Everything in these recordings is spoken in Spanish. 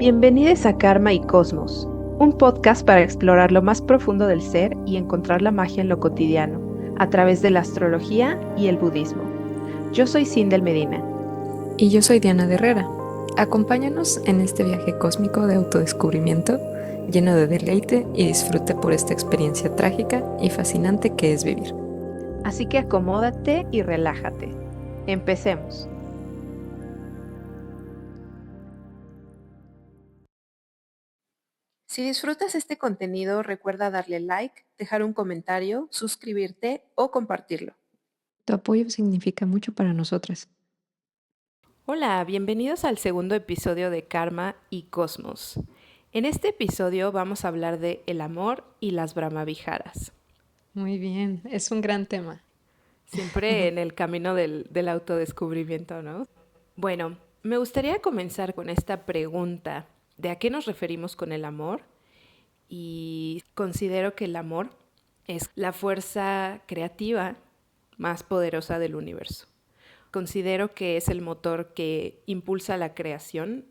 Bienvenidos a Karma y Cosmos, un podcast para explorar lo más profundo del ser y encontrar la magia en lo cotidiano, a través de la astrología y el budismo. Yo soy Sindel Medina. Y yo soy Diana de Herrera. Acompáñanos en este viaje cósmico de autodescubrimiento, lleno de deleite y disfrute por esta experiencia trágica y fascinante que es vivir. Así que acomódate y relájate. Empecemos. Si disfrutas este contenido, recuerda darle like, dejar un comentario, suscribirte o compartirlo. Tu apoyo significa mucho para nosotras. Hola, bienvenidos al segundo episodio de Karma y Cosmos. En este episodio vamos a hablar de el amor y las Brahmaviharas. Muy bien, es un gran tema. Siempre en el camino del autodescubrimiento, ¿no? Bueno, me gustaría comenzar con esta pregunta de a qué nos referimos con el amor. Y considero que el amor es la fuerza creativa más poderosa del universo. Considero que es el motor que impulsa la creación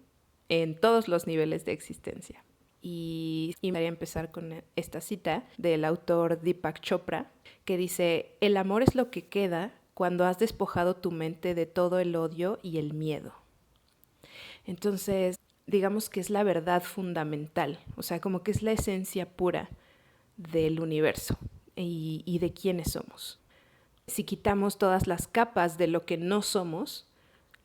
en todos los niveles de existencia. Y me gustaría empezar con esta cita del autor Deepak Chopra, que dice: el amor es lo que queda cuando has despojado tu mente de todo el odio y el miedo. Entonces, digamos que es la verdad fundamental, o sea, como que es la esencia pura del universo y de quiénes somos. Si quitamos todas las capas de lo que no somos,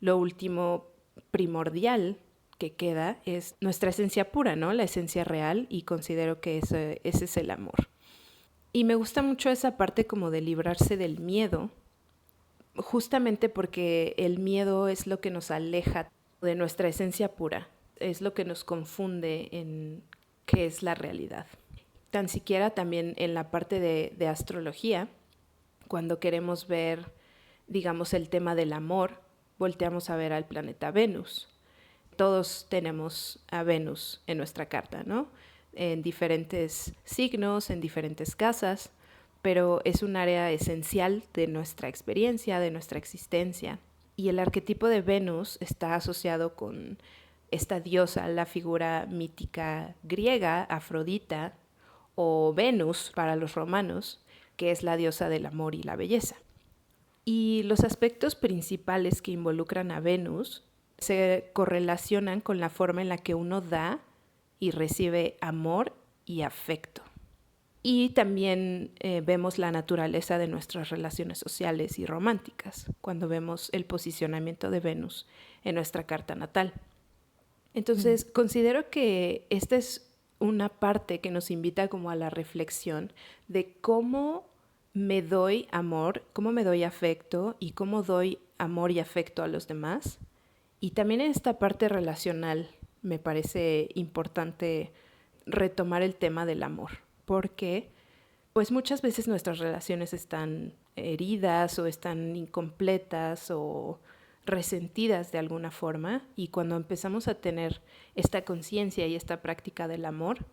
lo último primordial que queda es nuestra esencia pura, ¿no? La esencia real, y considero que ese es el amor. Y me gusta mucho esa parte como de librarse del miedo, justamente porque el miedo es lo que nos aleja de nuestra esencia pura, es lo que nos confunde en qué es la realidad. Tan siquiera también en la parte de astrología, cuando queremos ver, digamos, el tema del amor, volteamos a ver al planeta Venus. Todos tenemos a Venus en nuestra carta, ¿no? En diferentes signos, en diferentes casas, pero es un área esencial de nuestra experiencia, de nuestra existencia. Y el arquetipo de Venus está asociado con esta diosa, la figura mítica griega, Afrodita, o Venus para los romanos, que es la diosa del amor y la belleza. Y los aspectos principales que involucran a Venus se correlacionan con la forma en la que uno da y recibe amor y afecto. Y también vemos la naturaleza de nuestras relaciones sociales y románticas cuando vemos el posicionamiento de Venus en nuestra carta natal. Entonces, considero que esta es una parte que nos invita como a la reflexión de cómo me doy amor, cómo me doy afecto y cómo doy amor y afecto a los demás. Y también en esta parte relacional me parece importante retomar el tema del amor, porque pues muchas veces nuestras relaciones están heridas o están incompletas o resentidas de alguna forma, y cuando empezamos a tener esta conciencia y esta práctica del amor,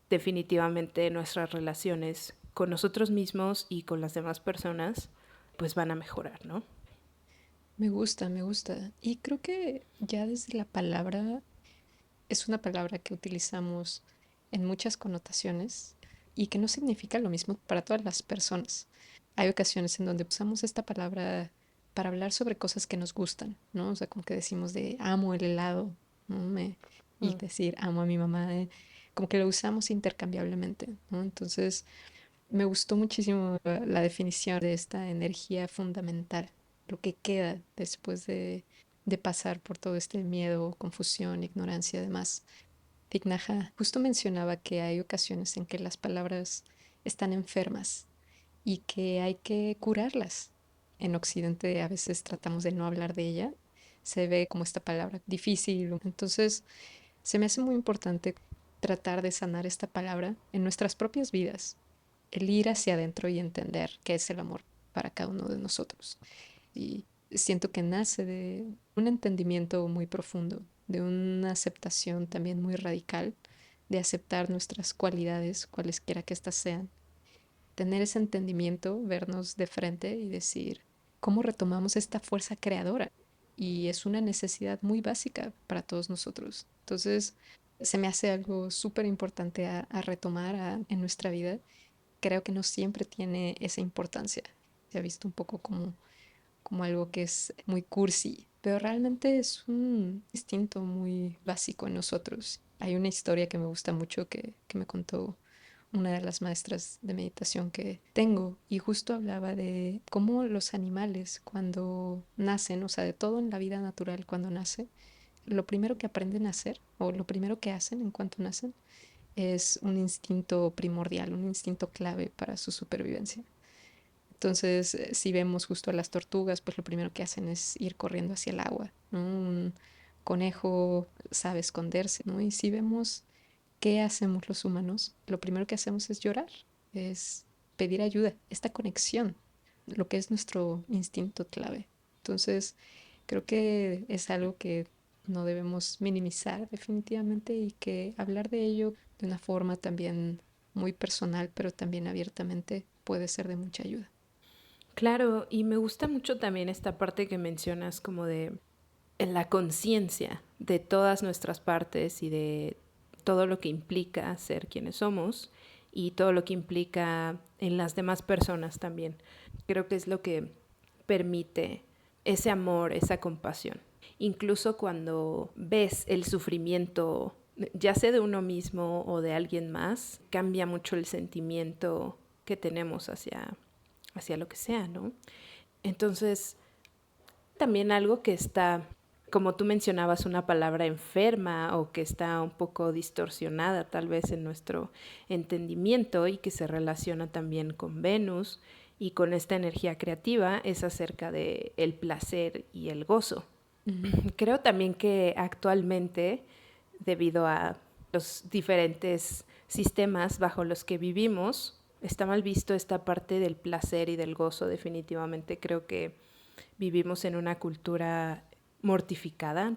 definitivamente nuestras relaciones con nosotros mismos y con las demás personas pues van a mejorar, ¿no? Me gusta, me gusta. Y creo que ya desde la palabra es una palabra que utilizamos en muchas connotaciones y que no significa lo mismo para todas las personas. Hay ocasiones en donde usamos esta palabra para hablar sobre cosas que nos gustan, ¿no? O sea, como que decimos de amo el helado, ¿no? Y decir amo a mi mamá, como que lo usamos intercambiablemente, ¿no? Entonces, me gustó muchísimo la definición de esta energía fundamental, lo que queda después de pasar por todo este miedo, confusión, ignorancia, además. Thich Nhat Hanh justo mencionaba que hay ocasiones en que las palabras están enfermas y que hay que curarlas. En Occidente a veces tratamos de no hablar de ella, se ve como esta palabra difícil. Entonces, se me hace muy importante tratar de sanar esta palabra en nuestras propias vidas, el ir hacia adentro y entender qué es el amor para cada uno de nosotros. Y siento que nace de un entendimiento muy profundo, de una aceptación también muy radical, de aceptar nuestras cualidades, cualesquiera que éstas sean, tener ese entendimiento, vernos de frente y decir, ¿cómo retomamos esta fuerza creadora? Y es una necesidad muy básica para todos nosotros. Entonces, se me hace algo súper importante a retomar en nuestra vida. Creo que no siempre tiene esa importancia. Se ha visto un poco como algo que es muy cursi, pero realmente es un instinto muy básico en nosotros. Hay una historia que me gusta mucho que me contó una de las maestras de meditación que tengo y justo hablaba de cómo los animales cuando nacen, o sea, de todo en la vida natural cuando nace, lo primero que aprenden a hacer o lo primero que hacen en cuanto nacen es un instinto primordial, un instinto clave para su supervivencia. Entonces, si vemos justo a las tortugas, pues lo primero que hacen es ir corriendo hacia el agua, ¿no? Un conejo sabe esconderse, ¿no? Y si vemos qué hacemos los humanos, lo primero que hacemos es llorar, es pedir ayuda, esta conexión, lo que es nuestro instinto clave. Entonces, creo que es algo que no debemos minimizar definitivamente y que hablar de ello de una forma también muy personal, pero también abiertamente, puede ser de mucha ayuda. Claro, y me gusta mucho también esta parte que mencionas como de en la conciencia de todas nuestras partes y de todo lo que implica ser quienes somos y todo lo que implica en las demás personas también. Creo que es lo que permite ese amor, esa compasión. Incluso cuando ves el sufrimiento, ya sea de uno mismo o de alguien más, cambia mucho el sentimiento que tenemos hacia lo que sea, ¿no? Entonces, también algo que está, como tú mencionabas, una palabra enferma o que está un poco distorsionada tal vez en nuestro entendimiento y que se relaciona también con Venus y con esta energía creativa es acerca de el placer y el gozo. Ujú. Creo también que actualmente, debido a los diferentes sistemas bajo los que vivimos, está mal visto esta parte del placer y del gozo definitivamente. Creo que vivimos en una cultura mortificada.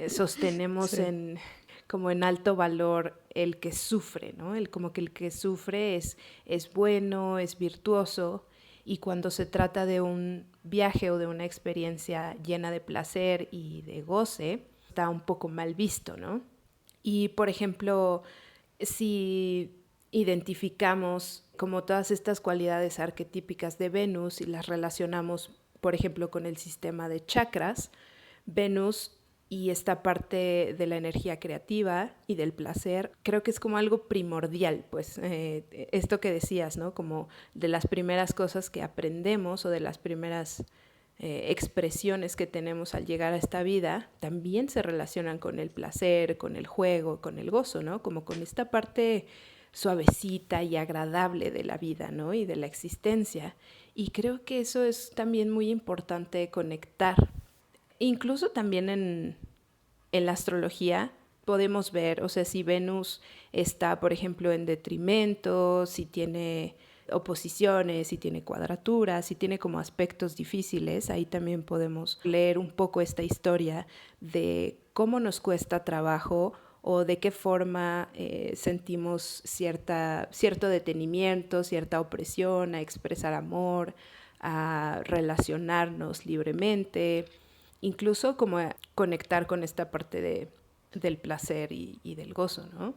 Sostenemos Sí. en como en alto valor el que sufre, ¿no? Como que el que sufre es bueno, es virtuoso, y cuando se trata de un viaje o de una experiencia llena de placer y de goce, está un poco mal visto, ¿no? Y, por ejemplo, si identificamos como todas estas cualidades arquetípicas de Venus y las relacionamos, por ejemplo, con el sistema de chakras, Venus y esta parte de la energía creativa y del placer, creo que es como algo primordial, pues esto que decías, ¿no? Como de las primeras cosas que aprendemos o de las primeras expresiones que tenemos al llegar a esta vida, también se relacionan con el placer, con el juego, con el gozo, ¿no? Como con esta parte suavecita y agradable de la vida, ¿no? Y de la existencia. Y creo que eso es también muy importante conectar. Incluso también en la astrología podemos ver, o sea, si Venus está, por ejemplo, en detrimento, si tiene oposiciones, si tiene cuadraturas, si tiene como aspectos difíciles, ahí también podemos leer un poco esta historia de cómo nos cuesta trabajo o de qué forma sentimos cierto detenimiento, cierta opresión a expresar amor, a relacionarnos libremente, incluso como a conectar con esta parte del placer y del gozo, ¿no?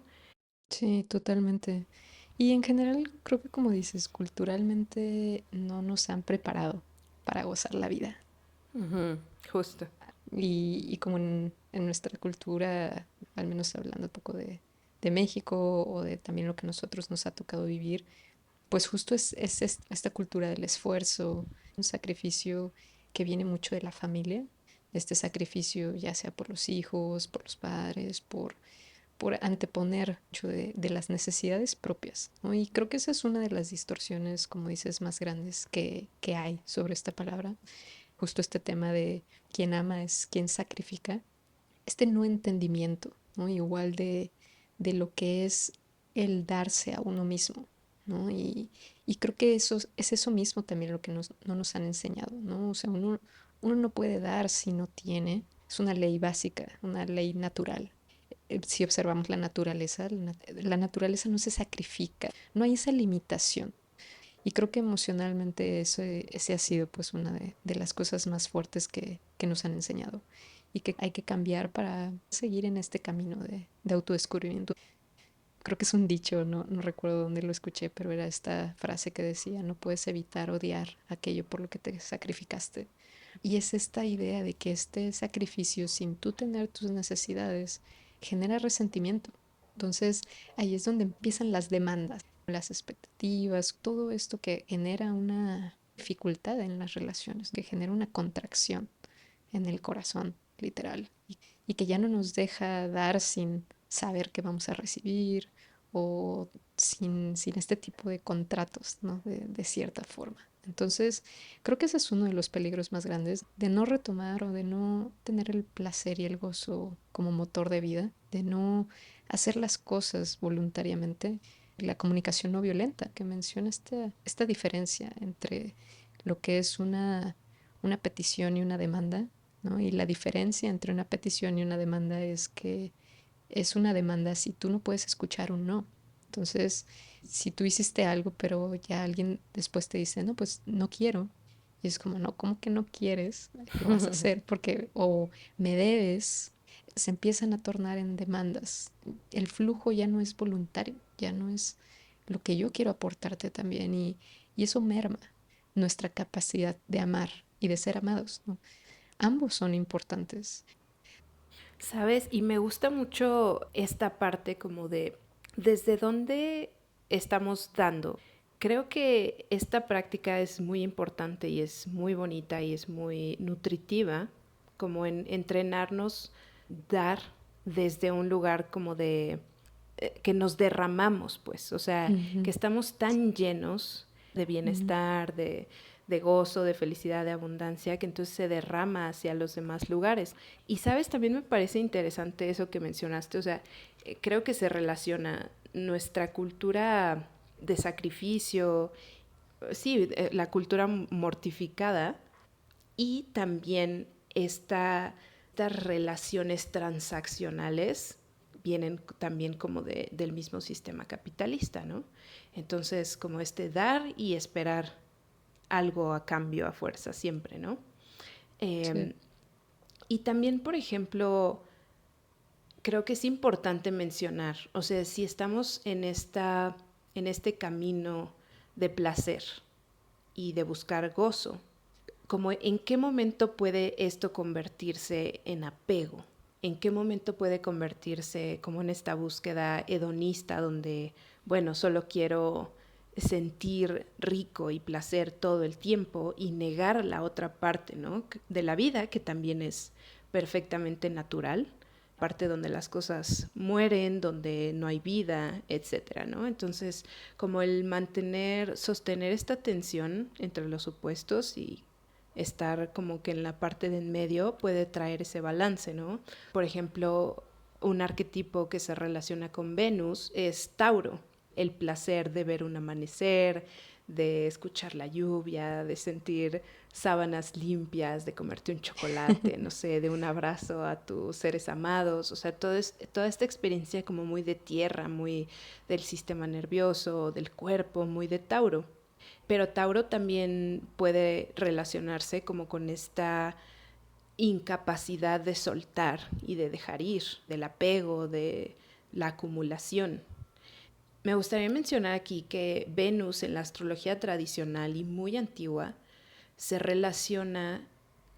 Sí, totalmente. Y en general, creo que como dices, culturalmente no nos han preparado para gozar la vida. Ujú, justo. Y como en nuestra cultura, al menos hablando un poco de México o de también lo que a nosotros nos ha tocado vivir, pues justo es esta cultura del esfuerzo, un sacrificio que viene mucho de la familia, este sacrificio ya sea por los hijos, por los padres, por anteponer mucho de las necesidades propias, ¿no? Y creo que esa es una de las distorsiones, como dices, más grandes que hay sobre esta palabra. Justo este tema de quien ama es quien sacrifica. Este no entendimiento, ¿no? Igual de lo que es el darse a uno mismo, ¿no? Y creo que eso es eso mismo también lo que no nos han enseñado, ¿no? O sea, uno no puede dar si no tiene. Es una ley básica, una ley natural. Si observamos la naturaleza no se sacrifica, no hay esa limitación. Y creo que emocionalmente ese ha sido pues una de las cosas más fuertes que nos han enseñado. y que hay que cambiar para seguir en este camino de autodescubrimiento. Creo que es un dicho, no recuerdo dónde lo escuché, pero era esta frase que decía, no puedes evitar odiar aquello por lo que te sacrificaste. Y es esta idea de que este sacrificio, sin tú tener tus necesidades, genera resentimiento. Entonces, ahí es donde empiezan las demandas, las expectativas, todo esto que genera una dificultad en las relaciones, que genera una contracción en el corazón, literal, y que ya no nos deja dar sin saber qué vamos a recibir o sin este tipo de contratos, ¿no? De cierta forma. Entonces, creo que ese es uno de los peligros más grandes de no retomar o de no tener el placer y el gozo como motor de vida, de no hacer las cosas voluntariamente. La comunicación no violenta, que menciona esta diferencia entre lo que es una petición y una demanda, ¿no? Y la diferencia entre una petición y una demanda es que es una demanda si tú no puedes escuchar un no. Entonces, si tú hiciste algo, pero ya alguien después te dice, no, pues no quiero. Y es como, no, ¿cómo que no quieres? Lo vas a hacer porque o me debes, se empiezan a tornar en demandas. El flujo ya no es voluntario, ya no es lo que yo quiero aportarte también y eso merma nuestra capacidad de amar y de ser amados, ¿no? Ambos son importantes. ¿Sabes? Y me gusta mucho esta parte como de desde dónde estamos dando. Creo que esta práctica es muy importante y es muy bonita y es muy nutritiva, como en entrenarnos, dar desde un lugar como de que nos derramamos, pues, o sea, que Ujú, estamos tan llenos de ujú. bienestar, de gozo, de felicidad, de abundancia, que entonces se derrama hacia los demás lugares. Y sabes, también me parece interesante eso que mencionaste, o sea, creo que se relaciona nuestra cultura de sacrificio, sí, la cultura mortificada y también estas relaciones transaccionales vienen también como del mismo sistema capitalista, ¿no? Entonces, como dar y esperar algo a cambio a fuerza siempre, ¿no? Sí, Eh, y también, por ejemplo, creo que es importante mencionar, o sea, si estamos en este camino de placer y de buscar gozo, como en qué momento puede esto convertirse en apego, en qué momento puede convertirse como en esta búsqueda hedonista donde, bueno, solo quiero sentir rico y placer todo el tiempo y negar la otra parte, ¿no? De la vida que también es perfectamente natural, parte donde las cosas mueren, donde no hay vida, etcétera, ¿no? Entonces, como el sostener esta tensión entre los opuestos y estar como que en la parte de en medio puede traer ese balance, ¿no? Por ejemplo, un arquetipo que se relaciona con Venus es Tauro, el placer de ver un amanecer, de escuchar la lluvia, de sentir sábanas limpias, de comerte un chocolate, no sé, de un abrazo a tus seres amados, o sea, toda esta experiencia como muy de tierra, muy del sistema nervioso, del cuerpo, muy de Tauro. Pero Tauro también puede relacionarse como con esta incapacidad de soltar y de dejar ir, del apego, de la acumulación. Me gustaría mencionar aquí que Venus en la astrología tradicional y muy antigua se relaciona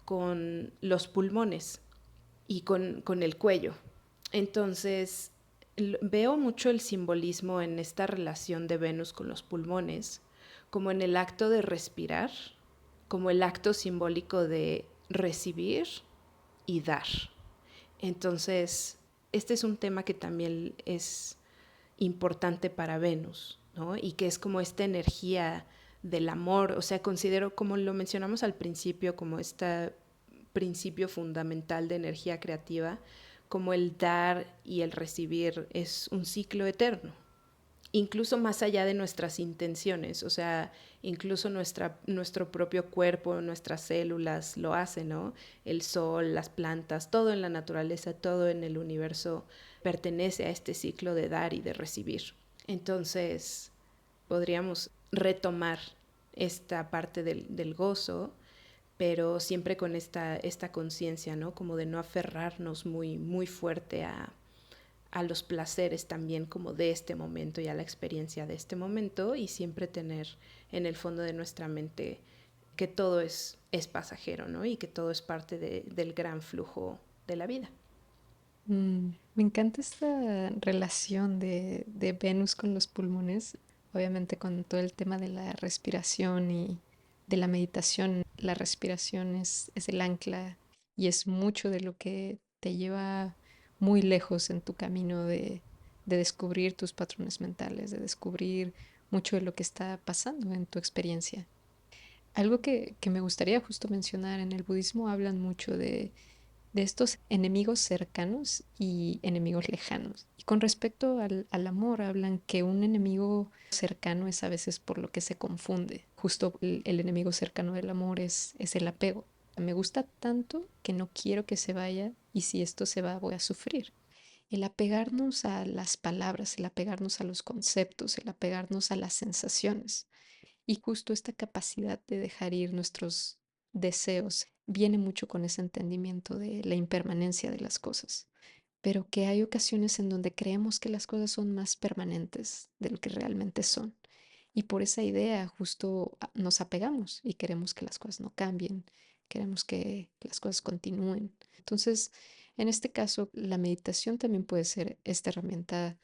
con los pulmones y con el cuello. Entonces, veo mucho el simbolismo en esta relación de Venus con los pulmones, como en el acto de respirar, como el acto simbólico de recibir y dar. Entonces, este es un tema que también es importante para Venus, ¿no? Y que es como esta energía del amor, o sea, considero, como lo mencionamos al principio, como este principio fundamental de energía creativa, como el dar y el recibir es un ciclo eterno, incluso más allá de nuestras intenciones, o sea, incluso nuestro propio cuerpo, nuestras células lo hacen, ¿no? El sol, las plantas, todo en la naturaleza, todo en el universo pertenece a este ciclo de dar y de recibir. Entonces, podríamos retomar esta parte del gozo, pero siempre con esta conciencia, ¿no? Como de no aferrarnos muy, muy fuerte a los placeres también como de este momento y a la experiencia de este momento, y siempre tener en el fondo de nuestra mente que todo es pasajero, ¿no? Y que todo es parte del gran flujo de la vida. Me encanta esta relación de Venus con los pulmones, obviamente con todo el tema de la respiración y de la meditación. La respiración es el ancla y es mucho de lo que te lleva muy lejos en tu camino de descubrir tus patrones mentales, de descubrir mucho de lo que está pasando en tu experiencia. Algo que me gustaría justo mencionar, en el budismo hablan mucho de estos enemigos cercanos y enemigos lejanos. Y con respecto al amor, hablan que un enemigo cercano es a veces por lo que se confunde. Justo el enemigo cercano del amor es el apego. Me gusta tanto que no quiero que se vaya y si esto se va voy a sufrir. El apegarnos a las palabras, el apegarnos a los conceptos, el apegarnos a las sensaciones. Y justo esta capacidad de dejar ir nuestros deseos viene mucho con ese entendimiento de la impermanencia de las cosas, pero que hay ocasiones en donde creemos que las cosas son más permanentes de lo que realmente son. Y por esa idea justo nos apegamos y queremos que las cosas no cambien, queremos que las cosas continúen. Entonces, en este caso, la meditación también puede ser esta herramienta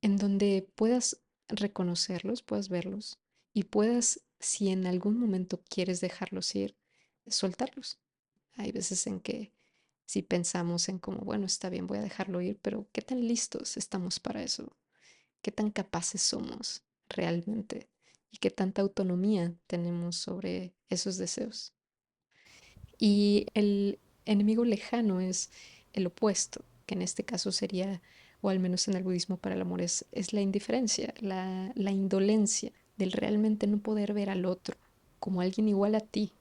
en donde puedas reconocerlos, puedas verlos y puedas, si en algún momento quieres dejarlos ir, soltarlos. Hay veces en que si pensamos en como, bueno, está bien, voy a dejarlo ir, pero ¿qué tan listos estamos para eso? ¿Qué tan capaces somos realmente? ¿Y qué tanta autonomía tenemos sobre esos deseos? Y el enemigo lejano es el opuesto, que en este caso sería, o al menos en el budismo para el amor, es la indiferencia, la indolencia del realmente no poder ver al otro como alguien igual a ti.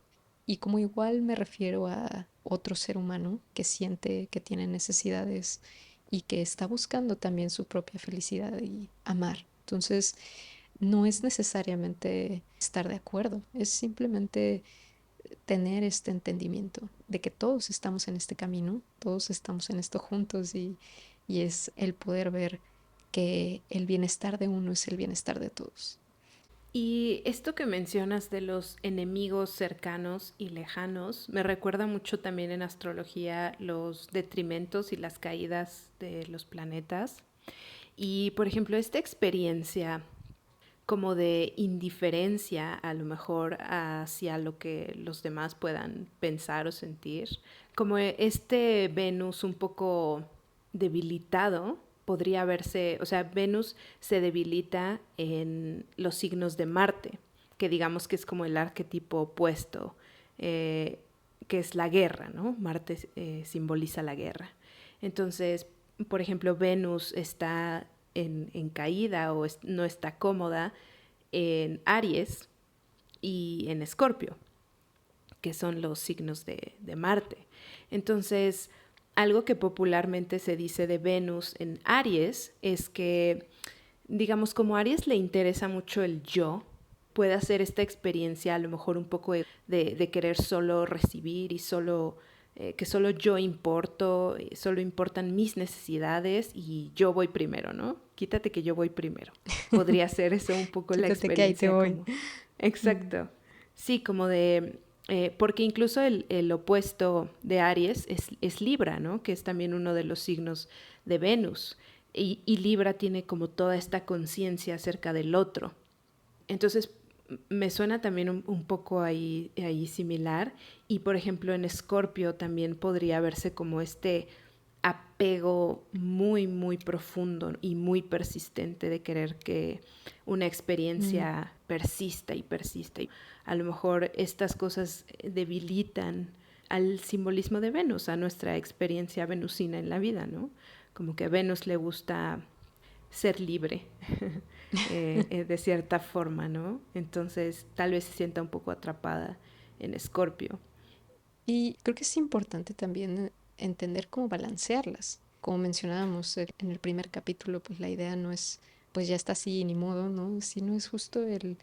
Y como igual me refiero a otro ser humano que siente que tiene necesidades y que está buscando también su propia felicidad y amar. Entonces, no es necesariamente estar de acuerdo, es simplemente tener este entendimiento de que todos estamos en este camino, todos estamos en esto juntos y es el poder ver que el bienestar de uno es el bienestar de todos. Y esto que mencionas de los enemigos cercanos y lejanos me recuerda mucho también en astrología los detrimentos y las caídas de los planetas. Y por ejemplo, esta experiencia como de indiferencia a lo mejor hacia lo que los demás puedan pensar o sentir, como este Venus un poco debilitado podría verse, o sea, Venus se debilita en los signos de Marte, que digamos que es como el arquetipo opuesto, eh, que es la guerra, ¿no? Marte simboliza la guerra. Entonces, por ejemplo, Venus está en caída o no está cómoda en Aries y en Escorpio, que son los signos de Marte. Entonces, algo que popularmente se dice de Venus en Aries es que, digamos, como a Aries le interesa mucho el yo, puede hacer esta experiencia a lo mejor un poco de querer solo recibir y solo que solo yo importo, solo importan mis necesidades y yo voy primero, ¿no? Quítate que yo voy primero. Podría ser eso un poco la Quítate que ahí te experiencia voy. como... Mm. Exacto. Sí, como de... porque incluso el opuesto de Aries es Libra, ¿no? Que es también uno de los signos de Venus. Y Libra tiene como toda esta conciencia acerca del otro. Entonces, me suena también un poco ahí similar. Y por ejemplo, en Escorpio también podría verse como este apego muy, muy profundo y muy persistente de querer que una Mm. experiencia persista y persista. Y a lo mejor estas cosas debilitan al simbolismo de Venus, a nuestra experiencia venusina en la vida, ¿no? Como que a Venus le gusta ser libre de cierta forma, ¿no? Entonces tal vez se sienta un poco atrapada en Escorpio. Y creo que es importante también entender cómo balancearlas. Como mencionábamos en el primer capítulo, pues la idea no es, pues ya está así, ni modo, ¿no? Sino es justo el,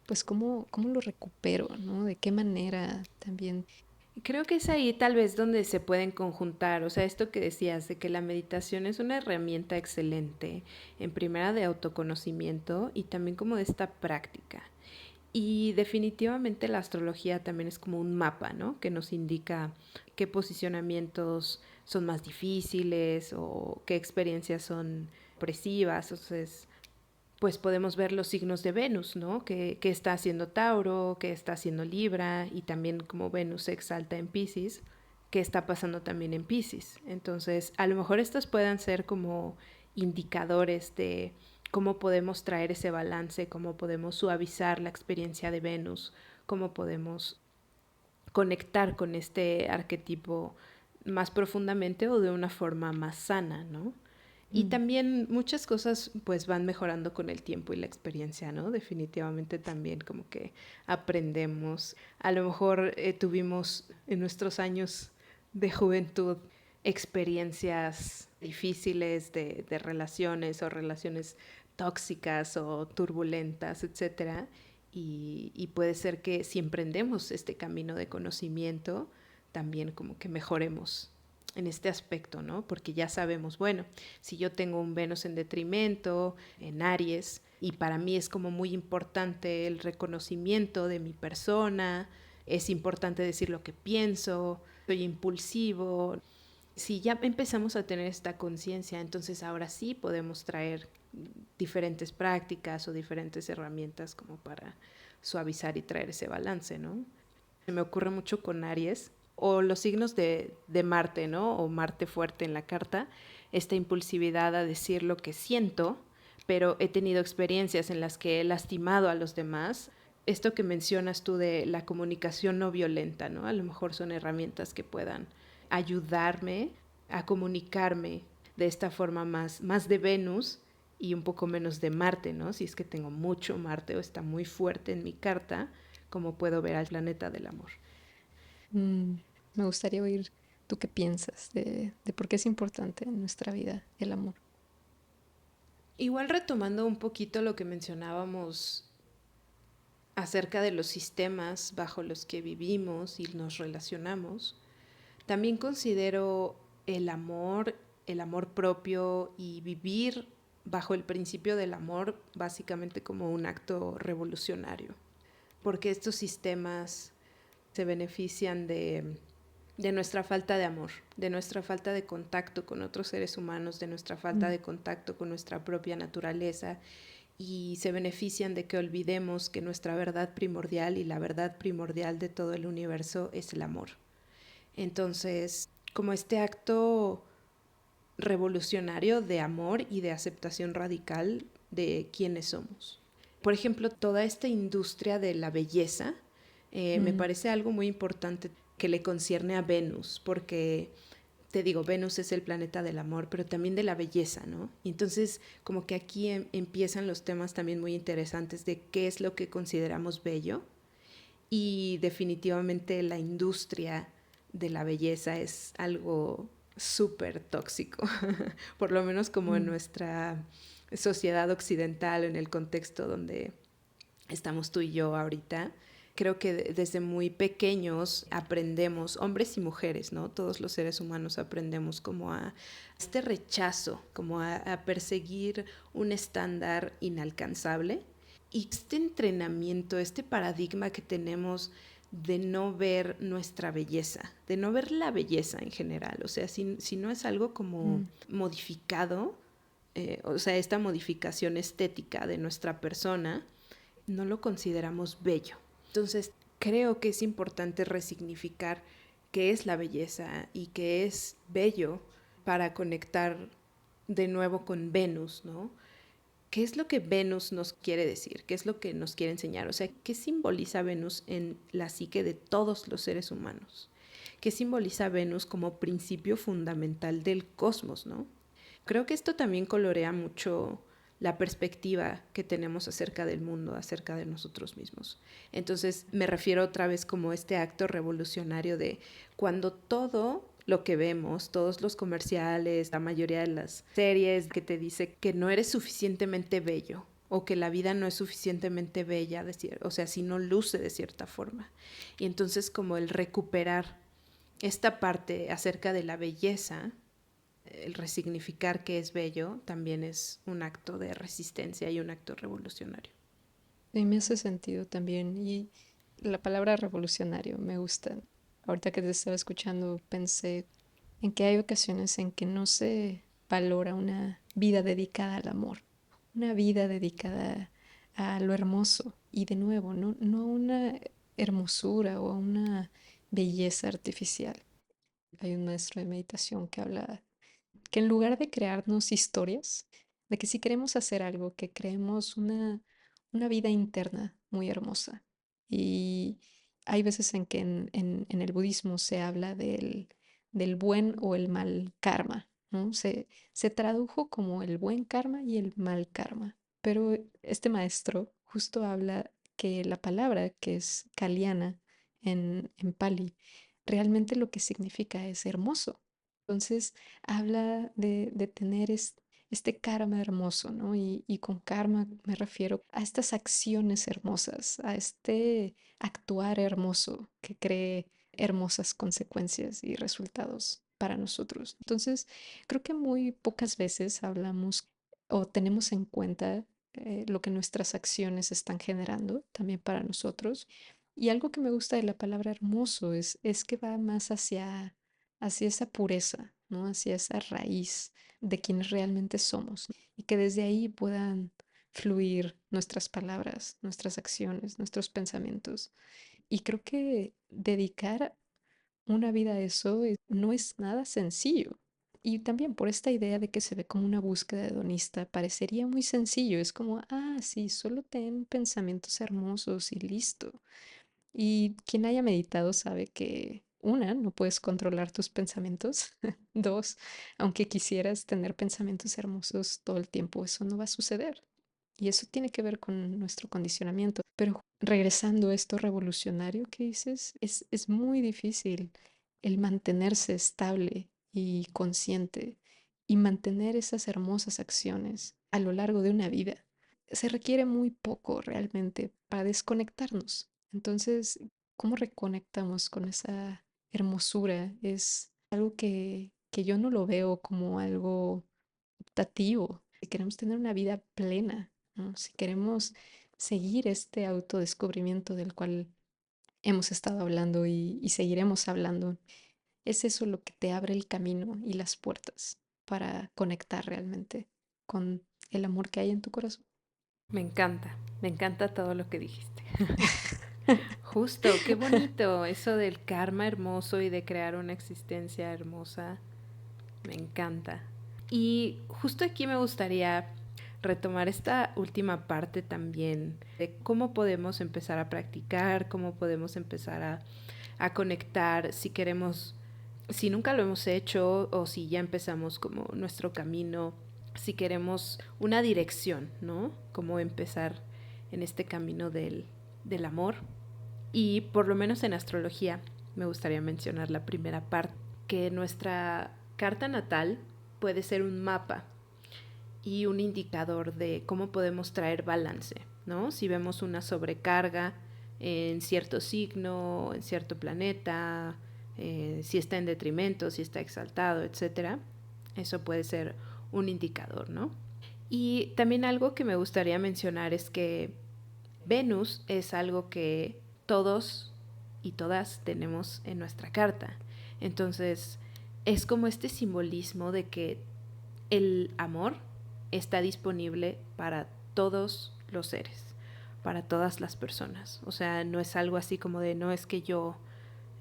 pues cómo lo recupero, ¿no? De qué manera también. Creo que es ahí tal vez donde se pueden conjuntar, o sea, esto que decías de que la meditación es una herramienta excelente, en primera de autoconocimiento y también como de esta práctica. Y definitivamente la astrología también es como un mapa, ¿no? Que nos indica qué posicionamientos son más difíciles o qué experiencias son opresivas. Entonces, pues podemos ver los signos de Venus, ¿no? Que está haciendo Tauro, que está haciendo Libra y también como Venus se exalta en Piscis, que está pasando también en Piscis. Entonces, a lo mejor estos puedan ser como indicadores de cómo podemos traer ese balance, cómo podemos suavizar la experiencia de Venus, cómo podemos conectar con este arquetipo más profundamente o de una forma más sana, ¿no? Y Mm. también muchas cosas pues van mejorando con el tiempo y la experiencia, ¿no? Definitivamente también como que aprendemos. A lo mejor tuvimos en nuestros años de juventud experiencias difíciles de relaciones o relaciones tóxicas o turbulentas, etcétera. Y puede ser que si emprendemos este camino de conocimiento, también como que mejoremos en este aspecto, ¿no? Porque ya sabemos, bueno, si yo tengo un Venus en detrimento, en Aries, y para mí es como muy importante el reconocimiento de mi persona, es importante decir lo que pienso, soy impulsivo. Si ya empezamos a tener esta conciencia, entonces ahora sí podemos traer diferentes prácticas o diferentes herramientas como para suavizar y traer ese balance, ¿no? Se me ocurre mucho con Aries o los signos de Marte, ¿no? O Marte fuerte en la carta, esta impulsividad a decir lo que siento, pero he tenido experiencias en las que he lastimado a los demás. Esto que mencionas tú de la comunicación no violenta, ¿no? A lo mejor son herramientas que puedan ayudarme a comunicarme de esta forma más de Venus y un poco menos de Marte, ¿no? Si es que tengo mucho Marte o está muy fuerte en mi carta, como puedo ver al planeta del amor. Mm, Me gustaría oír tú qué piensas de por qué es importante en nuestra vida el amor. Igual retomando un poquito lo que mencionábamos acerca de los sistemas bajo los que vivimos y nos relacionamos, también considero el amor propio y vivir bajo el principio del amor básicamente como un acto revolucionario, porque estos sistemas se benefician de nuestra falta de amor, de nuestra falta de contacto con otros seres humanos, de nuestra falta Mm. de contacto con nuestra propia naturaleza y se benefician de que olvidemos que nuestra verdad primordial y la verdad primordial de todo el universo es el amor. Entonces, como este acto revolucionario de amor y de aceptación radical de quiénes somos. Por ejemplo, toda esta industria de la belleza me Mm. parece algo muy importante que le concierne a Venus, porque te digo, Venus es el planeta del amor, pero también de la belleza, ¿no? Y entonces, como que aquí empiezan los temas también muy interesantes de qué es lo que consideramos bello y definitivamente la industria de la belleza es algo súper tóxico, por lo menos como en Mm. nuestra sociedad occidental, en el contexto donde estamos tú y yo ahorita. Creo que desde muy pequeños aprendemos, hombres y mujeres, ¿no? Todos los seres humanos aprendemos como a este rechazo, como a perseguir un estándar inalcanzable. Y este entrenamiento, este paradigma que tenemos de no ver nuestra belleza, de no ver la belleza en general, o sea, si no es algo como Mm. modificado, o sea, esta modificación estética de nuestra persona, no lo consideramos bello. Entonces, creo que es importante resignificar qué es la belleza y qué es bello para conectar de nuevo con Venus, ¿no? ¿Qué es lo que Venus nos quiere decir? ¿Qué es lo que nos quiere enseñar? O sea, ¿qué simboliza Venus en la psique de todos los seres humanos? ¿Qué simboliza Venus como principio fundamental del cosmos, no? Creo que esto también colorea mucho la perspectiva que tenemos acerca del mundo, acerca de nosotros mismos. Entonces me refiero otra vez como este acto revolucionario de cuando todo lo que vemos, todos los comerciales, la mayoría de las series que te dice que no eres suficientemente bello o que la vida no es suficientemente bella, o sea, si no luce de cierta forma. Y entonces como el recuperar esta parte acerca de la belleza, el resignificar qué es bello, también es un acto de resistencia y un acto revolucionario. Y me hace sentido también. Y la palabra revolucionario me gusta. Ahorita que te estaba escuchando, pensé en que hay ocasiones en que no se valora una vida dedicada al amor, una vida dedicada a lo hermoso. Y de nuevo, no una hermosura o a una belleza artificial. Hay un maestro de meditación que habla que en lugar de crearnos historias, de que si queremos hacer algo, que creemos una vida interna muy hermosa. Y hay veces en que en el budismo se habla del buen o el mal karma, ¿no? Se tradujo como el buen karma y el mal karma. Pero este maestro justo habla que la palabra, que es kalyana en Pali, realmente lo que significa es hermoso. Entonces, habla de tener este karma hermoso, ¿no? Y con karma me refiero a estas acciones hermosas, a este actuar hermoso que cree hermosas consecuencias y resultados para nosotros. Entonces, creo que muy pocas veces hablamos o tenemos en cuenta lo que nuestras acciones están generando también para nosotros. Y algo que me gusta de la palabra hermoso es que va más hacia esa pureza, ¿no? Hacia esa raíz de quienes realmente somos y que desde ahí puedan fluir nuestras palabras, nuestras acciones, nuestros pensamientos. Y creo que dedicar una vida a eso no es nada sencillo. Y también por esta idea de que se ve como una búsqueda hedonista, parecería muy sencillo. Es como, ah, sí, solo ten pensamientos hermosos y listo. Y quien haya meditado sabe que, una, no puedes controlar tus pensamientos. Dos, aunque quisieras tener pensamientos hermosos todo el tiempo, eso no va a suceder. Y eso tiene que ver con nuestro condicionamiento. Pero regresando a esto revolucionario que dices, es muy difícil el mantenerse estable y consciente y mantener esas hermosas acciones a lo largo de una vida. Se requiere muy poco realmente para desconectarnos. Entonces, ¿cómo reconectamos con esa hermosura? Es algo que yo no lo veo como algo optativo. Si queremos tener una vida plena, ¿no? Si queremos seguir este autodescubrimiento del cual hemos estado hablando y seguiremos hablando, es eso lo que te abre el camino y las puertas para conectar realmente con el amor que hay en tu corazón. Me encanta todo lo que dijiste. Justo, qué bonito eso del karma hermoso y de crear una existencia hermosa. Me encanta. Y justo aquí me gustaría retomar esta última parte también de cómo podemos empezar a practicar, cómo podemos empezar a conectar si queremos, si nunca lo hemos hecho o si ya empezamos como nuestro camino, si queremos una dirección, ¿no? Cómo empezar en este camino del amor. Y por lo menos en astrología me gustaría mencionar la primera parte, que nuestra carta natal puede ser un mapa y un indicador de cómo podemos traer balance, ¿no? Si vemos una sobrecarga en cierto signo, en cierto planeta, si está en detrimento, si está exaltado, etcétera, eso puede ser un indicador, ¿no? Y también algo que me gustaría mencionar es que Venus es algo que todos y todas tenemos en nuestra carta. Entonces, es como este simbolismo de que el amor está disponible para todos los seres, para todas las personas. O sea, no es algo así como de, no es que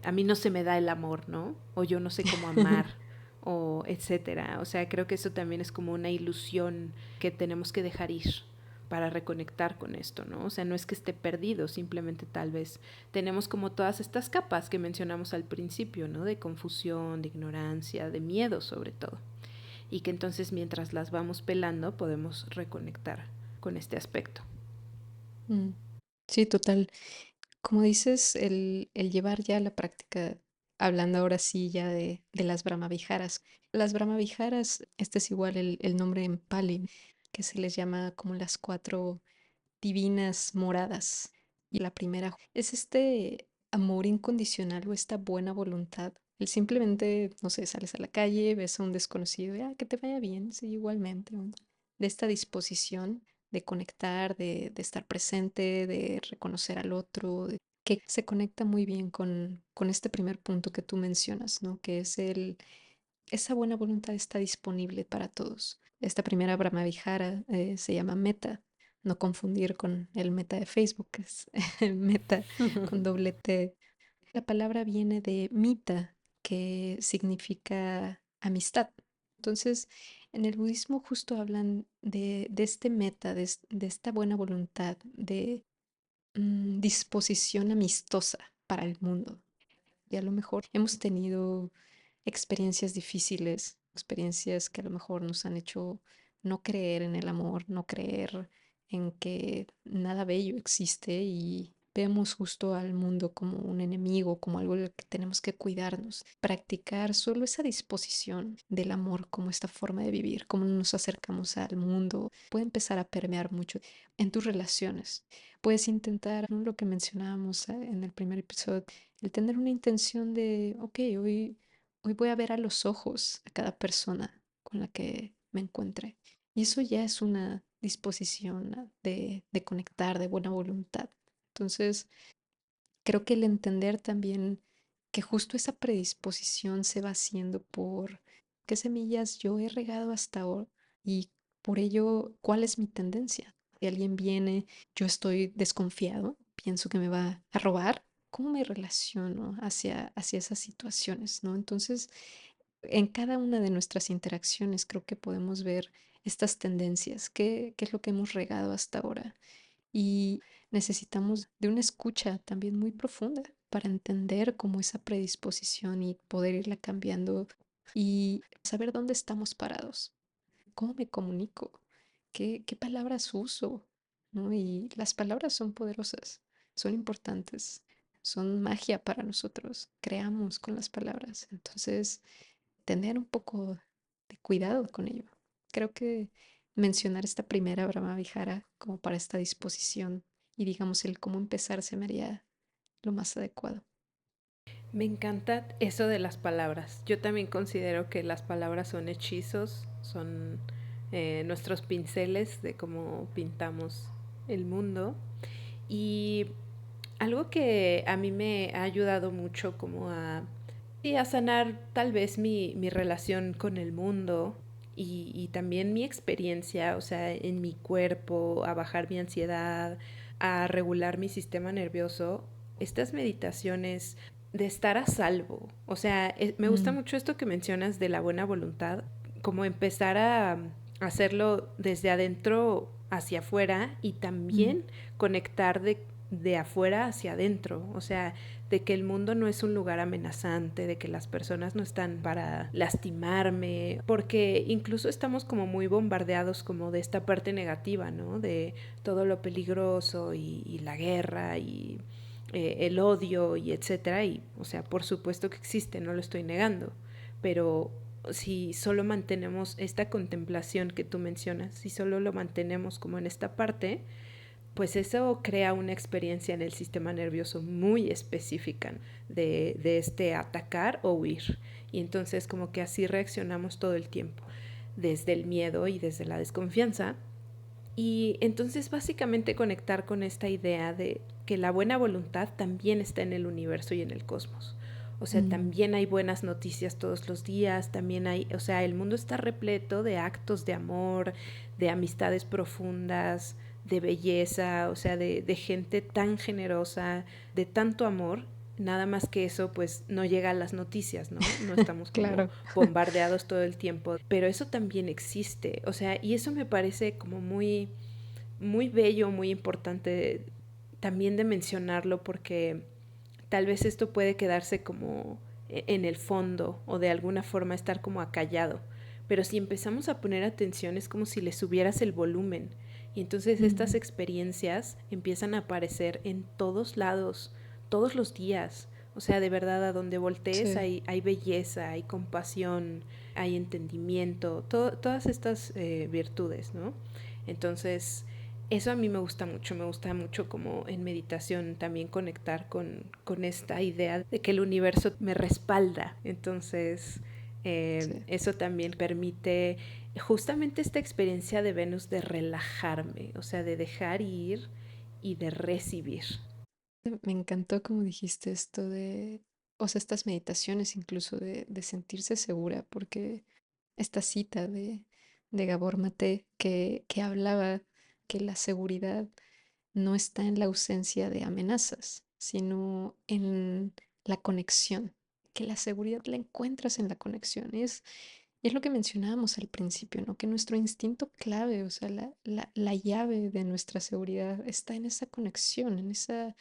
a mí no se me da el amor, ¿no? O yo no sé cómo amar, o etcétera. O sea, creo que eso también es como una ilusión que tenemos que dejar ir para reconectar con esto, ¿no? O sea, no es que esté perdido, simplemente tal vez tenemos como todas estas capas que mencionamos al principio, ¿no? De confusión, de ignorancia, de miedo sobre todo. Y que entonces mientras las vamos pelando podemos reconectar con este aspecto. Mm, sí, total. Como dices, el llevar ya la práctica, hablando ahora sí ya de las Brahmaviharas. Las Brahmaviharas, este es igual el nombre en Pali, que se les llama como las cuatro divinas moradas. Y la primera es este amor incondicional o esta buena voluntad El simplemente, no sé, sales a la calle, ves a un desconocido y, que te vaya bien, sí, igualmente. ¿No? De esta disposición de conectar, de estar presente, de reconocer al otro, que se conecta muy bien con este primer punto que tú mencionas, ¿no? Que es esa buena voluntad está disponible para todos. Esta primera Brahmavihara se llama Meta, no confundir con el Meta de Facebook, que es Meta con doble T. La palabra viene de mita, que significa amistad. Entonces, en el budismo justo hablan de este meta, de esta buena voluntad, de disposición amistosa para el mundo. Y a lo mejor hemos tenido experiencias difíciles, experiencias que a lo mejor nos han hecho no creer en el amor, no creer en que nada bello existe y vemos justo al mundo como un enemigo, como algo de lo que tenemos que cuidarnos, practicar solo esa disposición del amor como esta forma de vivir, cómo nos acercamos al mundo, puede empezar a permear mucho en tus relaciones. Puedes intentar, ¿no? Lo que mencionábamos en el primer episodio, el tener una intención de, ok, hoy voy a ver a los ojos a cada persona con la que me encuentre. Y eso ya es una disposición de conectar, de buena voluntad. Entonces, creo que el entender también que justo esa predisposición se va haciendo por qué semillas yo he regado hasta ahora y por ello, ¿cuál es mi tendencia? Si alguien viene, yo estoy desconfiado, pienso que me va a robar. ¿Cómo me relaciono hacia esas situaciones, ¿no? Entonces, en cada una de nuestras interacciones creo que podemos ver estas tendencias, qué es lo que hemos regado hasta ahora. Y necesitamos de una escucha también muy profunda para entender cómo esa predisposición y poder irla cambiando y saber dónde estamos parados, cómo me comunico, qué palabras uso, ¿no? Y las palabras son poderosas, son importantes, son magia para nosotros, creamos con las palabras. Entonces, tener un poco de cuidado con ello. Creo que mencionar esta primera Brahma Vihara como para esta disposición y digamos el cómo empezar se me haría lo más adecuado. Me encanta eso de las palabras. Yo también considero que las palabras son hechizos, son nuestros pinceles de cómo pintamos el mundo. Y algo que a mí me ha ayudado mucho como a sanar tal vez mi relación con el mundo y también mi experiencia, o sea, en mi cuerpo, a bajar mi ansiedad, a regular mi sistema nervioso, estas meditaciones de estar a salvo. O sea, me gusta Mm, mucho esto que mencionas de la buena voluntad, como empezar a hacerlo desde adentro hacia afuera y mm, también conectar de afuera hacia adentro, o sea, de que el mundo no es un lugar amenazante, de que las personas no están para lastimarme, porque incluso estamos como muy bombardeados como de esta parte negativa, ¿no? De todo lo peligroso y la guerra y el odio y etcétera, y o sea, por supuesto que existe, no lo estoy negando, pero si solo mantenemos esta contemplación que tú mencionas, si solo lo mantenemos como en esta parte, pues eso crea una experiencia en el sistema nervioso muy específica de este atacar o huir. Y entonces como que así reaccionamos todo el tiempo, desde el miedo y desde la desconfianza. Y entonces básicamente conectar con esta idea de que la buena voluntad también está en el universo y en el cosmos. O sea, mm, también hay buenas noticias todos los días, también hay, o sea, el mundo está repleto de actos de amor, de amistades profundas, de belleza, o sea, de gente tan generosa, de tanto amor. Nada más que eso, pues no llega a las noticias, ¿no? No estamos como claro. bombardeados todo el tiempo. Pero eso también existe, o sea, y eso me parece como muy, muy bello, muy importante también de mencionarlo porque tal vez esto puede quedarse como en el fondo o de alguna forma estar como acallado. Pero si empezamos a poner atención es como si le subieras el volumen y entonces estas Mm, experiencias empiezan a aparecer en todos lados, todos los días. O sea, de verdad, a donde voltees sí, hay belleza, hay compasión, hay entendimiento, todas estas virtudes, ¿no? Entonces, Eso a mí me gusta mucho como en meditación también conectar con esta idea de que el universo me respalda. Entonces, Sí. eso también permite justamente esta experiencia de Venus de relajarme, o sea, de dejar ir y de recibir. Me encantó como dijiste esto de, o sea, estas meditaciones incluso de sentirse segura, porque esta cita de Gabor Maté que hablaba que la seguridad no está en la ausencia de amenazas, sino en la conexión, que la seguridad la encuentras en la conexión. Y es lo que mencionábamos al principio, ¿no? Que nuestro instinto clave, o sea, la llave de nuestra seguridad está en esa conexión, en esa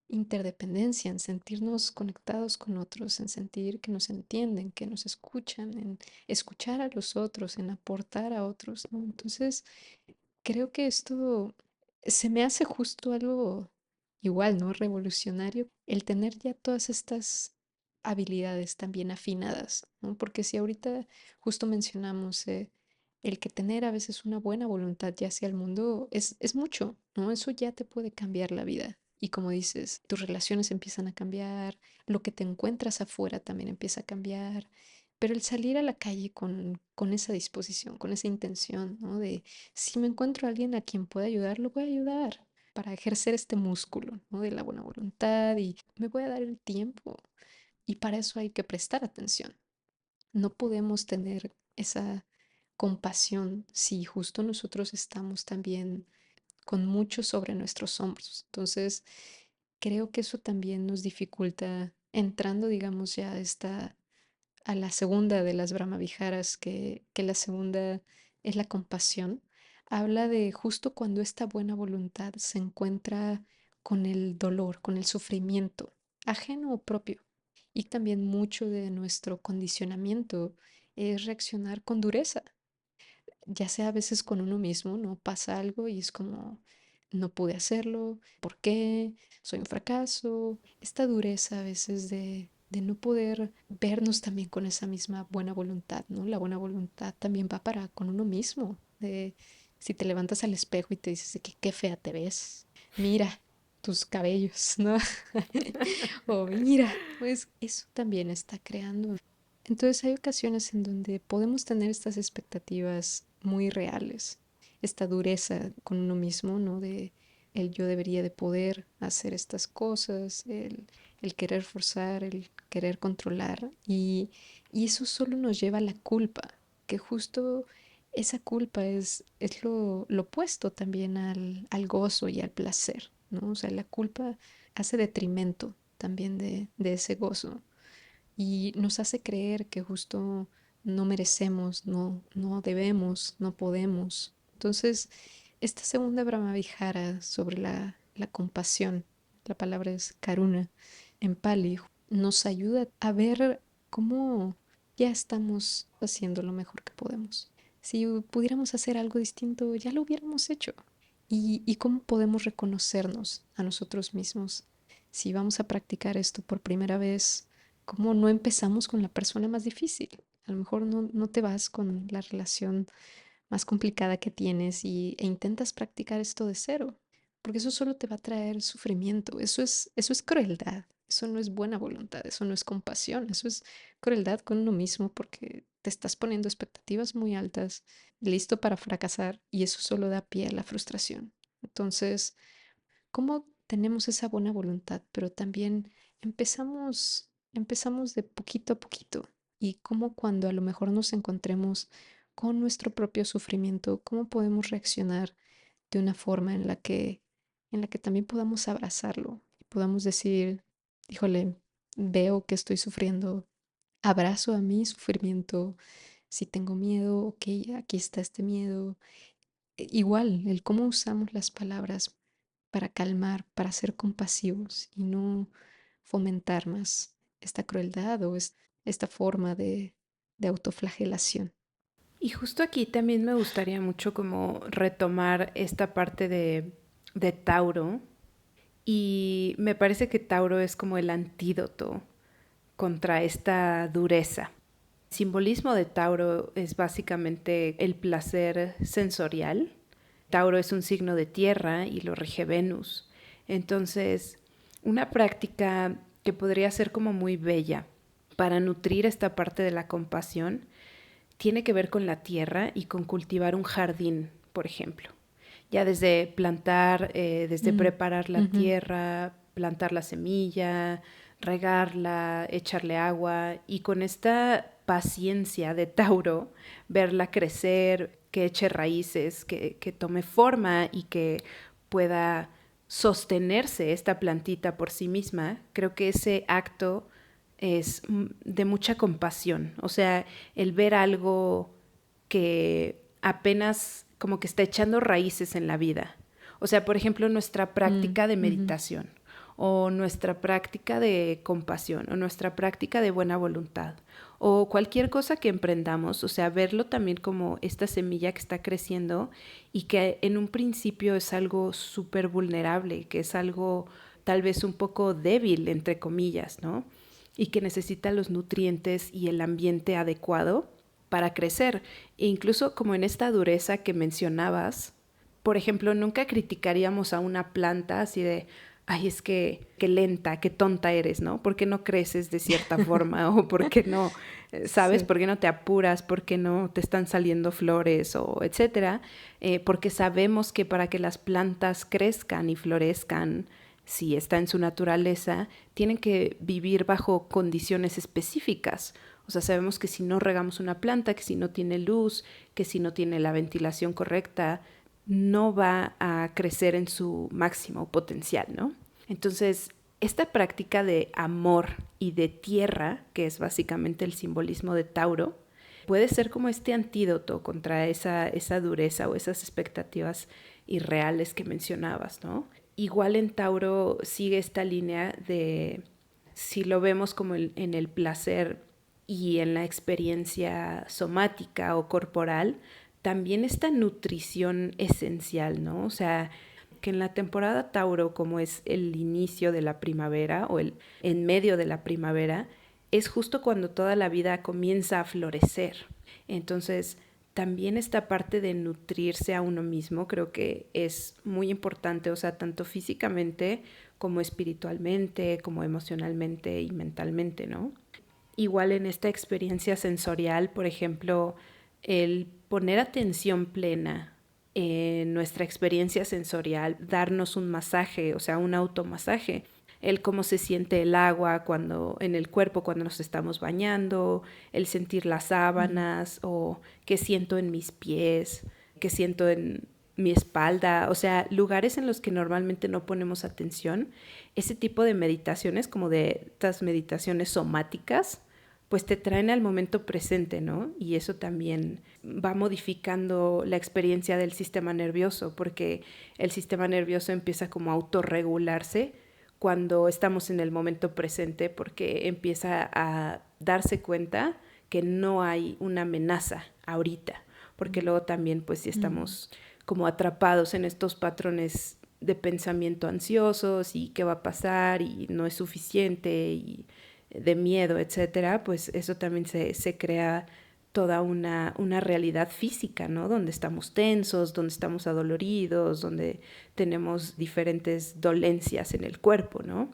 interdependencia, en sentirnos conectados con otros, en sentir que nos entienden, que nos escuchan, en escuchar a los otros, en aportar a otros, ¿no? Entonces, creo que esto se me hace justo algo igual, ¿no? Revolucionario, el tener ya todas estas habilidades también afinadas, ¿no? Porque si ahorita justo mencionamos el que tener a veces una buena voluntad ya hacia el mundo es mucho, ¿no? Eso ya te puede cambiar la vida. Y como dices, tus relaciones empiezan a cambiar, lo que te encuentras afuera también empieza a cambiar, pero el salir a la calle con esa disposición, con esa intención, ¿no? De si me encuentro a alguien a quien pueda ayudar, lo voy a ayudar para ejercer este músculo, ¿no? De la buena voluntad y me voy a dar el tiempo. Y para eso hay que prestar atención. No podemos tener esa compasión si justo nosotros estamos también con mucho sobre nuestros hombros. Entonces, creo que eso también nos dificulta entrando, digamos, ya a la segunda de las Brahmaviharas, que la segunda es la compasión. Habla de justo cuando esta buena voluntad se encuentra con el dolor, con el sufrimiento, ajeno o propio. Y también mucho de nuestro condicionamiento es reaccionar con dureza, ya sea a veces con uno mismo, ¿no? Pasa algo y es como, no pude hacerlo, ¿por qué? Soy un fracaso. Esta dureza a veces de no poder vernos también con esa misma buena voluntad, ¿no? La buena voluntad también va para con uno mismo, de si te levantas al espejo y te dices de que qué fea te ves, mira tus cabellos, ¿no? O mira, pues eso también está creando. Entonces hay ocasiones en donde podemos tener estas expectativas muy reales, esta dureza con uno mismo, ¿no? De el yo debería de poder hacer estas cosas, el querer forzar, el querer controlar y eso solo nos lleva a la culpa, que justo esa culpa es lo opuesto también al gozo y al placer, ¿no? O sea, la culpa hace detrimento también de ese gozo y nos hace creer que justo no merecemos, no debemos, no podemos. Entonces, esta segunda Brahmavihara sobre la compasión, la palabra es karuna en Pali, nos ayuda a ver cómo ya estamos haciendo lo mejor que podemos. Si pudiéramos hacer algo distinto, ya lo hubiéramos hecho. Y cómo podemos reconocernos a nosotros mismos. Si vamos a practicar esto por primera vez, ¿cómo no empezamos con la persona más difícil? A lo mejor no te vas con la relación más complicada que tienes e intentas practicar esto de cero, porque eso solo te va a traer sufrimiento, eso es crueldad, eso no es buena voluntad, eso no es compasión, eso es crueldad con uno mismo porque te estás poniendo expectativas muy altas, listo para fracasar y eso solo da pie a la frustración. Entonces, ¿cómo tenemos esa buena voluntad, pero también empezamos de poquito a poquito y cómo cuando a lo mejor nos encontremos con nuestro propio sufrimiento, cómo podemos reaccionar de una forma en la que también podamos abrazarlo y podamos decir, híjole, veo que estoy sufriendo, abrazo a mi sufrimiento, si tengo miedo, ok, aquí está este miedo. Igual, el cómo usamos las palabras para calmar, para ser compasivos y no fomentar más esta crueldad o esta forma de autoflagelación. Y justo aquí también me gustaría mucho como retomar esta parte de Tauro. Y me parece que Tauro es como el antídoto contra esta dureza. El simbolismo de Tauro es básicamente el placer sensorial, Tauro es un signo de tierra y lo rige Venus. Entonces, una práctica que podría ser como muy bella para nutrir esta parte de la compasión tiene que ver con la tierra y con cultivar un jardín, por ejemplo. Ya desde plantar, desde Mm, preparar la ujú. tierra, plantar la semilla, regarla, echarle agua y con esta paciencia de Tauro, verla crecer, que eche raíces, que tome forma y que pueda sostenerse esta plantita por sí misma, creo que ese acto es de mucha compasión. O sea, el ver algo que apenas como que está echando raíces en la vida. O sea, por ejemplo, nuestra Mm, práctica de ujú. meditación o nuestra práctica de compasión o nuestra práctica de buena voluntad o cualquier cosa que emprendamos, o sea, verlo también como esta semilla que está creciendo y que en un principio es algo súper vulnerable, que es algo tal vez un poco débil, entre comillas, ¿no? Y que necesita los nutrientes y el ambiente adecuado para crecer. E incluso como en esta dureza que mencionabas, por ejemplo, nunca criticaríamos a una planta así de, ay, es que qué lenta, qué tonta eres, ¿no? ¿Por qué no creces de cierta forma? O ¿por qué no, sabes? Sí. ¿Por qué no te apuras? ¿Por qué no te están saliendo flores? O etcétera. Porque sabemos que para que las plantas crezcan y florezcan, si está en su naturaleza, tienen que vivir bajo condiciones específicas. O sea, sabemos que si no regamos una planta, que si no tiene luz, que si no tiene la ventilación correcta, no va a crecer en su máximo potencial, ¿no? Entonces, esta práctica de amor y de tierra, que es básicamente el simbolismo de Tauro, puede ser como este antídoto contra esa dureza o esas expectativas irreales que mencionabas, ¿no? Igual en Tauro sigue esta línea de, si lo vemos como en el placer y en la experiencia somática o corporal, también esta nutrición esencial, ¿no? O sea, que en la temporada Tauro, como es el inicio de la primavera o el en medio de la primavera, es justo cuando toda la vida comienza a florecer. Entonces, también esta parte de nutrirse a uno mismo creo que es muy importante, o sea, tanto físicamente como espiritualmente, como emocionalmente y mentalmente, ¿no? Igual en esta experiencia sensorial, por ejemplo, el poner atención plena en nuestra experiencia sensorial, darnos un masaje, o sea, un automasaje, el cómo se siente el agua cuando en el cuerpo cuando nos estamos bañando, el sentir las Mm, sábanas o qué siento en mis pies, qué siento en mi espalda, o sea, lugares en los que normalmente no ponemos atención, ese tipo de meditaciones, como de estas meditaciones somáticas, pues te traen al momento presente, ¿no? Y eso también va modificando la experiencia del sistema nervioso, porque el sistema nervioso empieza como a autorregularse cuando estamos en el momento presente, porque empieza a darse cuenta que no hay una amenaza ahorita, porque luego también pues si mm, estamos como atrapados en estos patrones de pensamiento ansiosos y qué va a pasar y no es suficiente y de miedo, etcétera, pues eso también se crea toda una realidad física, ¿no? Donde estamos tensos, donde estamos adoloridos, donde tenemos diferentes dolencias en el cuerpo, ¿no?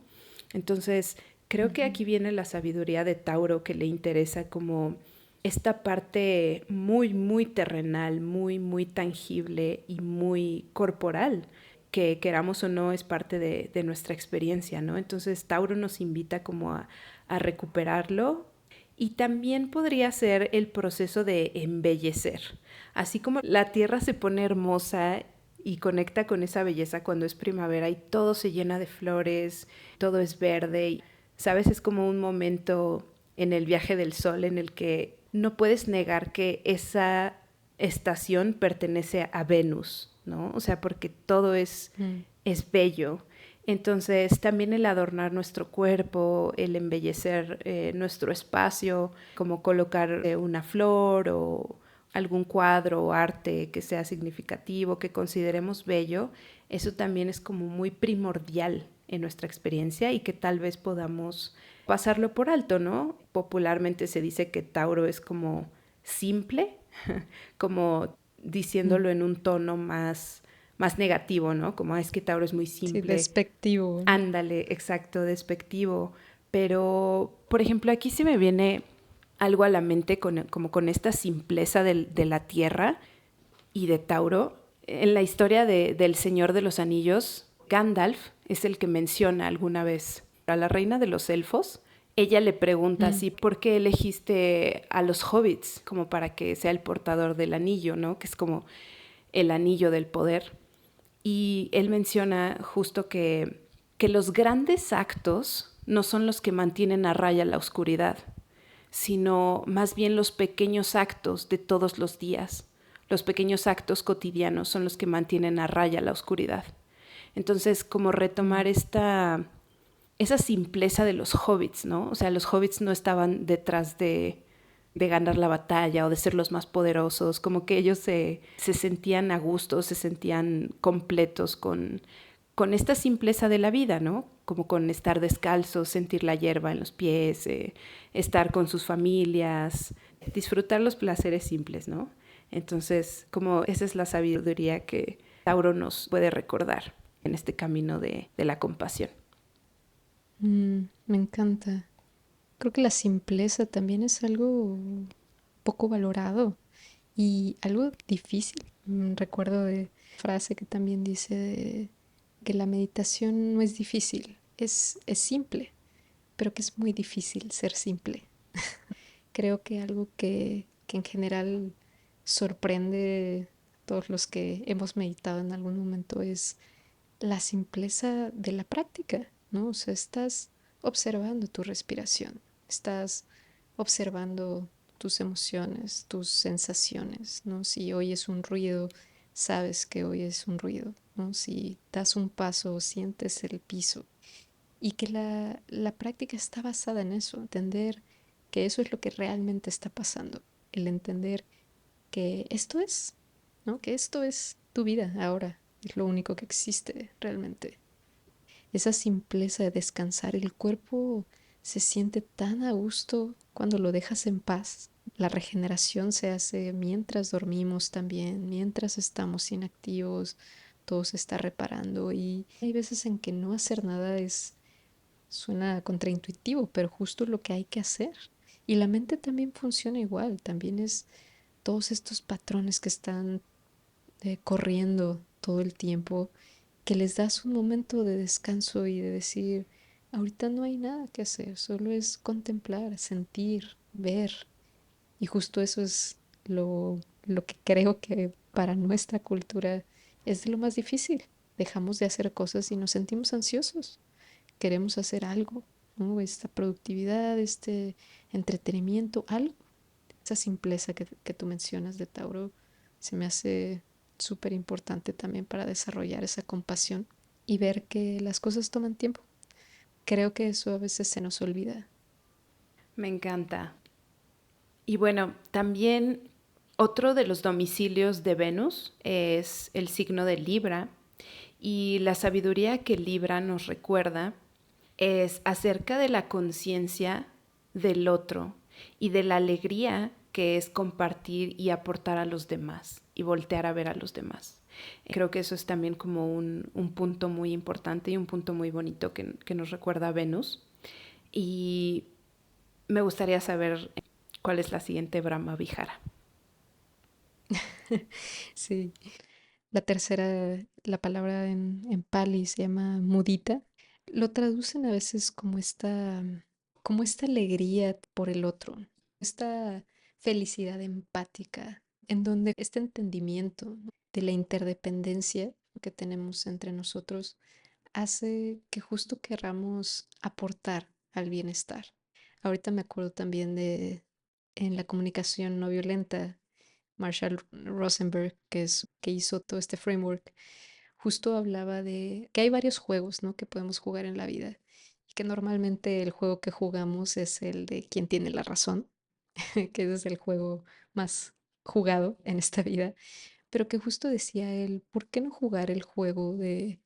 Entonces, creo que ujú. aquí viene la sabiduría de Tauro que le interesa como esta parte muy, muy terrenal, muy, muy tangible y muy corporal, que queramos o no es parte de nuestra experiencia, ¿no? Entonces Tauro nos invita como a recuperarlo y también podría ser el proceso de embellecer. Así como la tierra se pone hermosa y conecta con esa belleza cuando es primavera y todo se llena de flores, todo es verde. Y, ¿sabes? Es como un momento en el viaje del sol en el que no puedes negar que esa estación pertenece a Venus, ¿no? O sea, porque todo Mm, es bello. Entonces, también el adornar nuestro cuerpo, el embellecer nuestro espacio, como colocar una flor o algún cuadro o arte que sea significativo, que consideremos bello, eso también es como muy primordial en nuestra experiencia y que tal vez podamos pasarlo por alto, ¿no? Popularmente se dice que Tauro es como simple, como mm, diciéndolo en un tono más más negativo, ¿no? Como es que Tauro es muy Sí, simple. despectivo, ¿no? Ándale, exacto, despectivo. Pero, por ejemplo, aquí se me viene algo a la mente como con esta simpleza de la tierra y de Tauro. En la historia del Señor de los Anillos, Gandalf es el que menciona alguna vez a la reina de los elfos. Ella le pregunta Mm, así, ¿por qué elegiste a los hobbits como para que sea el portador del anillo, ¿no? Que es como el anillo del poder. Y él menciona justo que los grandes actos no son los que mantienen a raya la oscuridad, sino más bien los pequeños actos de todos los días. Los pequeños actos cotidianos son los que mantienen a raya la oscuridad. Entonces, como retomar mm. esa simpleza de los hobbits, ¿no? O sea, los hobbits no estaban detrás de ganar la batalla o de ser los más poderosos, como que ellos se sentían a gusto, se sentían completos con esta simpleza de la vida, ¿no? Como con estar descalzos, sentir la hierba en los pies, estar con sus familias, disfrutar los placeres simples, ¿no? Entonces, como esa es la sabiduría que Tauro nos puede recordar en este camino de la compasión. Me encanta. Creo que la simpleza también es algo poco valorado y algo difícil. Recuerdo de frase que también dice que la meditación no es difícil, es simple, pero que es muy difícil ser simple. Creo que algo que en general sorprende a todos los que hemos meditado en algún momento es la simpleza de la práctica, ¿no? O sea, estás observando tu respiración, estás observando tus emociones, tus sensaciones, ¿no? Si oyes un ruido, sabes que oyes un ruido, ¿no? Si das un paso, sientes el piso. Y que la práctica está basada en eso, entender que eso es lo que realmente está pasando, el entender que esto es, ¿no? Que esto es tu vida ahora, es lo único que existe realmente. Esa simpleza de descansar, el cuerpo se siente tan a gusto cuando lo dejas en paz. La regeneración se hace mientras dormimos también, mientras estamos inactivos, todo se está reparando y hay veces en que no hacer nada suena contraintuitivo, pero justo lo que hay que hacer. Y la mente también funciona igual, también es todos estos patrones que están corriendo todo el tiempo, que les das un momento de descanso y de decir, ahorita no hay nada que hacer, solo es contemplar, sentir, ver. Y justo eso es lo que creo que para nuestra cultura es de lo más difícil. Dejamos de hacer cosas y nos sentimos ansiosos. Queremos hacer algo, ¿no? Esta productividad, este entretenimiento, algo. Esa simpleza que tú mencionas de Tauro se me hace súper importante también para desarrollar esa compasión y ver que las cosas toman tiempo. Creo que eso a veces se nos olvida. Me encanta. Y bueno, también otro de los domicilios de Venus es el signo de Libra y la sabiduría que Libra nos recuerda es acerca de la conciencia del otro y de la alegría que es compartir y aportar a los demás y voltear a ver a los demás. Creo que eso es también como un punto muy importante y un punto muy bonito que nos recuerda a Venus. Y me gustaría saber cuál es la siguiente Brahma Vihara. Sí, la tercera, la palabra en Pali se llama mudita. Lo traducen a veces como esta alegría por el otro, esta felicidad empática, en donde este entendimiento, ¿no? De la interdependencia que tenemos entre nosotros hace que justo querramos aportar al bienestar. Ahorita me acuerdo también de en la comunicación no violenta, Marshall Rosenberg, que hizo todo este framework, justo hablaba de que hay varios juegos, ¿no? Que podemos jugar en la vida y que normalmente el juego que jugamos es el de quién tiene la razón, que ese es el juego más jugado en esta vida, pero que justo decía él, ¿por qué no jugar el juego de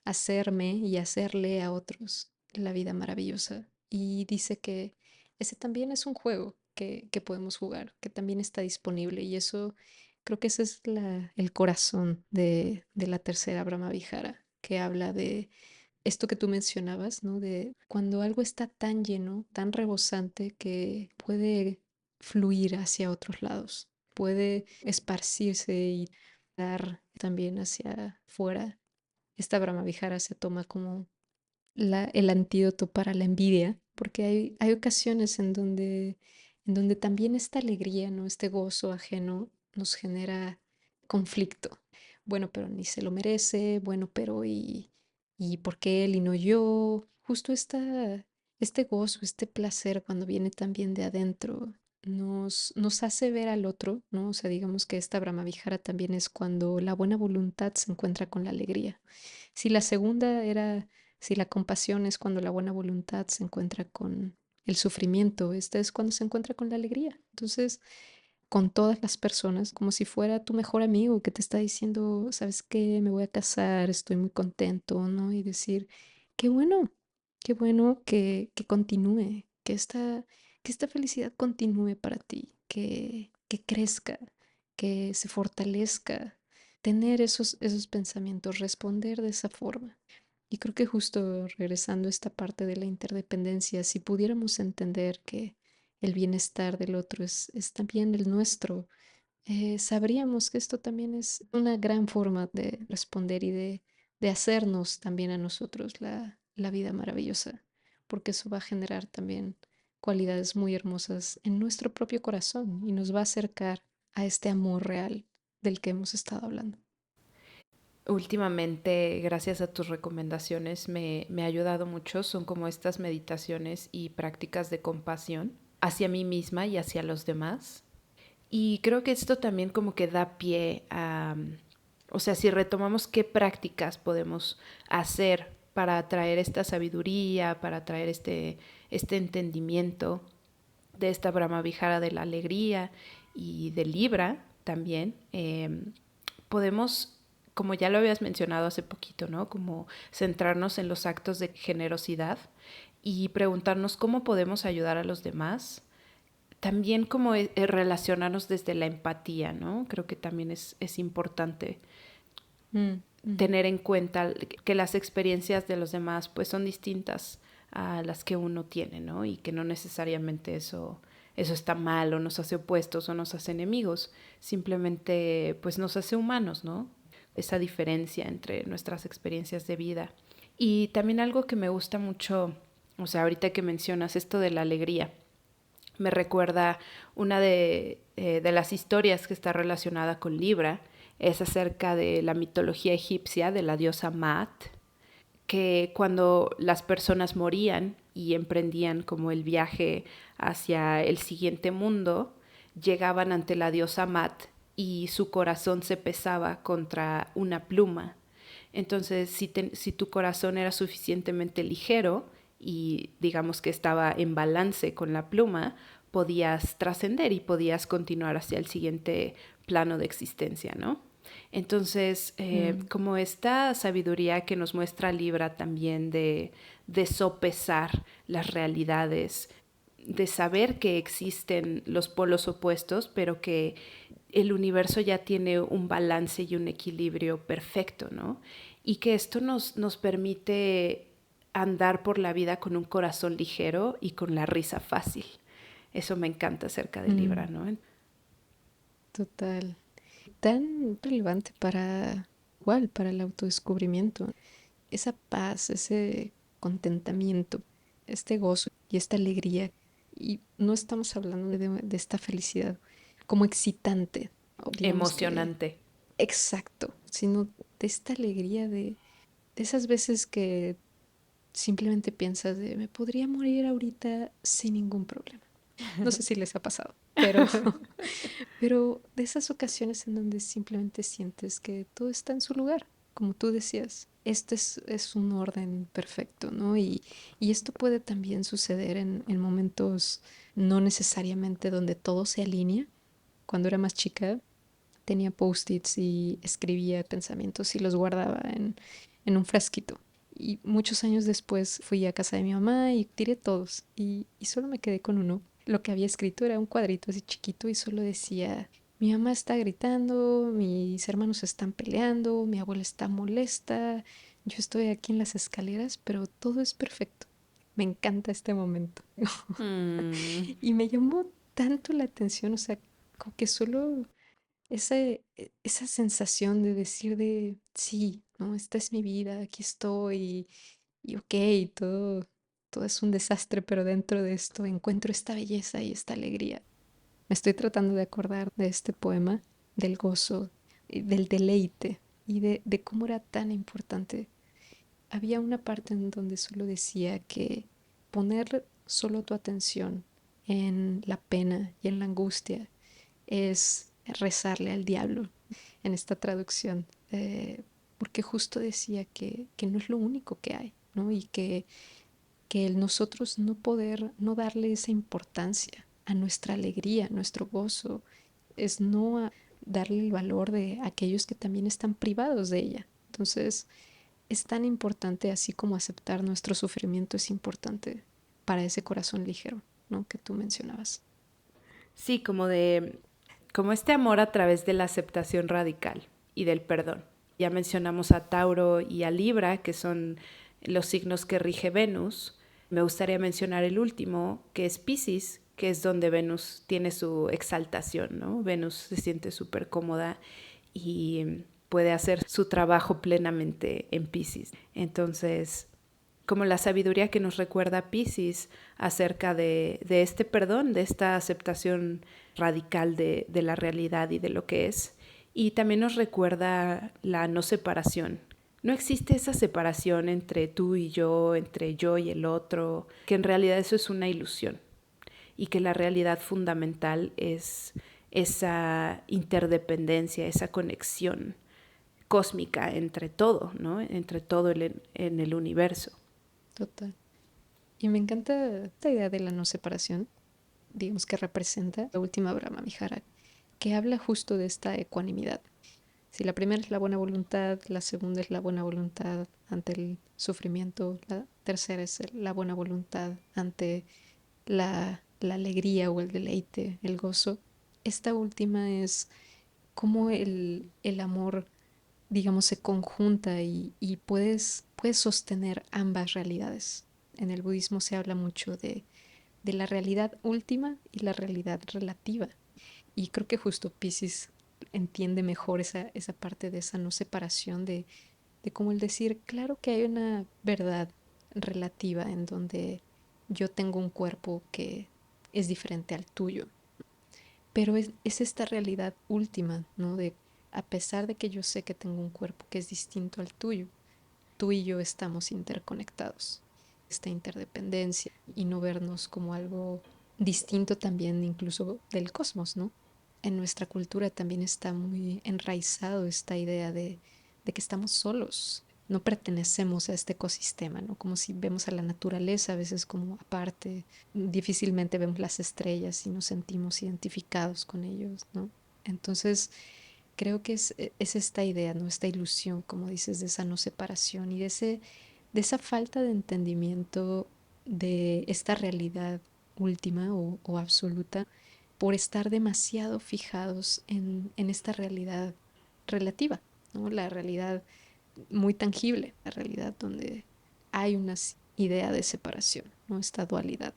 hacerme y hacerle a otros la vida maravillosa? Y dice que ese también es un juego que podemos jugar, que también está disponible y eso Creo que ese es el corazón de la tercera Brahma Vihara, que habla de esto que tú mencionabas, ¿no? De cuando algo está tan lleno, tan rebosante, que puede fluir hacia otros lados, puede esparcirse y dar también hacia afuera. Esta Brahmavihara se toma como el antídoto para la envidia, porque hay ocasiones en donde también esta alegría, ¿no? Este gozo ajeno nos genera conflicto. Bueno, pero ni se lo merece, bueno, pero ¿y por qué él y no yo? Justo este gozo, este placer cuando viene también de adentro, nos hace ver al otro, ¿no? O sea, digamos que esta Brahmavihara también es cuando la buena voluntad se encuentra con la alegría. Si la segunda era, si la compasión es cuando la buena voluntad se encuentra con el sufrimiento, esta es cuando se encuentra con la alegría. Entonces, con todas las personas, como si fuera tu mejor amigo que te está diciendo, ¿sabes qué? Me voy a casar, estoy muy contento, ¿no? Y decir, qué bueno, qué bueno que continúe, que esta felicidad continúe para ti, que crezca, que se fortalezca, tener esos pensamientos, responder de esa forma. Y creo que justo regresando a esta parte de la interdependencia, si pudiéramos entender que el bienestar del otro es también el nuestro, sabríamos que esto también es una gran forma de responder y de hacernos también a nosotros la vida maravillosa, porque eso va a generar también cualidades muy hermosas en nuestro propio corazón y nos va a acercar a este amor real del que hemos estado hablando. Últimamente, gracias a tus recomendaciones, me ha ayudado mucho. Son como estas meditaciones y prácticas de compasión hacia mí misma y hacia los demás. Y creo que esto también como que da pie a, o sea, si retomamos qué prácticas podemos hacer para traer esta sabiduría, para traer este entendimiento de esta Brahma Vihara de la alegría y de Libra también, podemos, como ya lo habías mencionado hace poquito, ¿no? Como centrarnos en los actos de generosidad y preguntarnos cómo podemos ayudar a los demás. También como relacionarnos desde la empatía, ¿no? Creo que también es importante Mm, ujú. tener en cuenta que las experiencias de los demás pues son distintas a las que uno tiene, ¿no? Y que no necesariamente eso está mal o nos hace opuestos o nos hace enemigos, simplemente pues nos hace humanos, ¿no? Esa diferencia entre nuestras experiencias de vida. Y también algo que me gusta mucho, o sea, ahorita que mencionas esto de la alegría, me recuerda una de las historias que está relacionada con Libra, es acerca de la mitología egipcia de la diosa Maat, que cuando las personas morían y emprendían como el viaje hacia el siguiente mundo, llegaban ante la diosa Maat y su corazón se pesaba contra una pluma. Entonces, si tu corazón era suficientemente ligero y digamos que estaba en balance con la pluma, podías trascender y podías continuar hacia el siguiente plano de existencia, ¿no? Entonces, Mm, como esta sabiduría que nos muestra Libra también de sopesar las realidades, de saber que existen los polos opuestos, pero que el universo ya tiene un balance y un equilibrio perfecto, ¿no? Y que esto nos permite andar por la vida con un corazón ligero y con la risa fácil. Eso me encanta acerca de Libra, mm, ¿no? total. Tan relevante para, igual, para el autodescubrimiento. Esa paz, ese contentamiento, este gozo y esta alegría. Y no estamos hablando de esta felicidad como excitante, o digamos que Emocionante. exacto, sino de esta alegría de esas veces que simplemente piensas de me podría morir ahorita sin ningún problema. No sé si les ha pasado, pero, pero de esas ocasiones en donde simplemente sientes que todo está en su lugar, como tú decías. Este es un orden perfecto, ¿no? Y esto puede también suceder en momentos no necesariamente donde todo se alinea. Cuando era más chica, tenía post-its y escribía pensamientos y los guardaba en un frasquito. Y muchos años después fui a casa de mi mamá y tiré todos y solo me quedé con uno. Lo que había escrito era un cuadrito así chiquito y solo decía, mi mamá está gritando, mis hermanos están peleando, mi abuela está molesta, yo estoy aquí en las escaleras, pero todo es perfecto. Me encanta este momento. Mm, Y me llamó tanto la atención, o sea, como que solo esa sensación de decir de, sí, ¿no? Esta es mi vida, aquí estoy, y ok, todo es un desastre, pero dentro de esto encuentro esta belleza y esta alegría. Me estoy tratando de acordar de este poema, del gozo, y del deleite y de cómo era tan importante. Había una parte en donde solo decía que poner solo tu atención en la pena y en la angustia es rezarle al diablo en esta traducción, porque justo decía que no es lo único que hay, ¿no? Y que el nosotros no poder, no darle esa importancia a nuestra alegría, a nuestro gozo, es no darle el valor de aquellos que también están privados de ella. Entonces, es tan importante, así como aceptar nuestro sufrimiento es importante para ese corazón ligero, ¿no? Que tú mencionabas. sí, como este amor a través de la aceptación radical y del perdón. Ya mencionamos a Tauro y a Libra, que son los signos que rige Venus. Me gustaría mencionar el último, que es Piscis, que es donde Venus tiene su exaltación, ¿no? Venus se siente súper cómoda y puede hacer su trabajo plenamente en Piscis. Entonces, como la sabiduría que nos recuerda Piscis acerca de este perdón, de esta aceptación radical de la realidad y de lo que es. Y también nos recuerda la no separación. No existe esa separación entre tú y yo, entre yo y el otro, que en realidad eso es una ilusión y que la realidad fundamental es esa interdependencia, esa conexión cósmica entre todo, ¿no? Entre todo en el universo. Total. Y me encanta esta idea de la no separación, digamos que representa la última Brahma Vihara, que habla justo de esta ecuanimidad. Si la primera es la buena voluntad, la segunda es la buena voluntad ante el sufrimiento, la tercera es la buena voluntad ante la alegría o el deleite, el gozo. Esta última es cómo el amor, digamos, se conjunta y puedes sostener ambas realidades. En el budismo se habla mucho de la realidad última y la realidad relativa. Y creo que justo Pisces entiende mejor esa parte de esa no separación de cómo el decir, claro que hay una verdad relativa en donde yo tengo un cuerpo que es diferente al tuyo, pero es esta realidad última, ¿no? De a pesar de que yo sé que tengo un cuerpo que es distinto al tuyo, tú y yo estamos interconectados. Esta interdependencia y no vernos como algo distinto también incluso del cosmos, ¿no? En nuestra cultura también está muy enraizado esta idea de que estamos solos, no pertenecemos a este ecosistema, ¿no? Como si vemos a la naturaleza a veces como aparte, difícilmente vemos las estrellas y nos sentimos identificados con ellos, ¿no? Entonces, creo que es esta idea, ¿no? Esta ilusión, como dices, de esa no separación y de esa falta de entendimiento de esta realidad última o absoluta por estar demasiado fijados en esta realidad relativa, ¿no? La realidad muy tangible, la realidad donde hay una idea de separación, ¿no? Esta dualidad.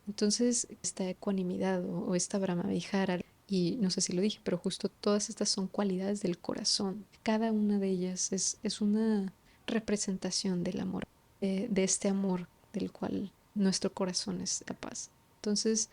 Entonces, esta ecuanimidad o esta Brahmavihara, y no sé si lo dije, pero justo todas estas son cualidades del corazón. Cada una de ellas es una representación del amor, de este amor del cual nuestro corazón es capaz. Entonces,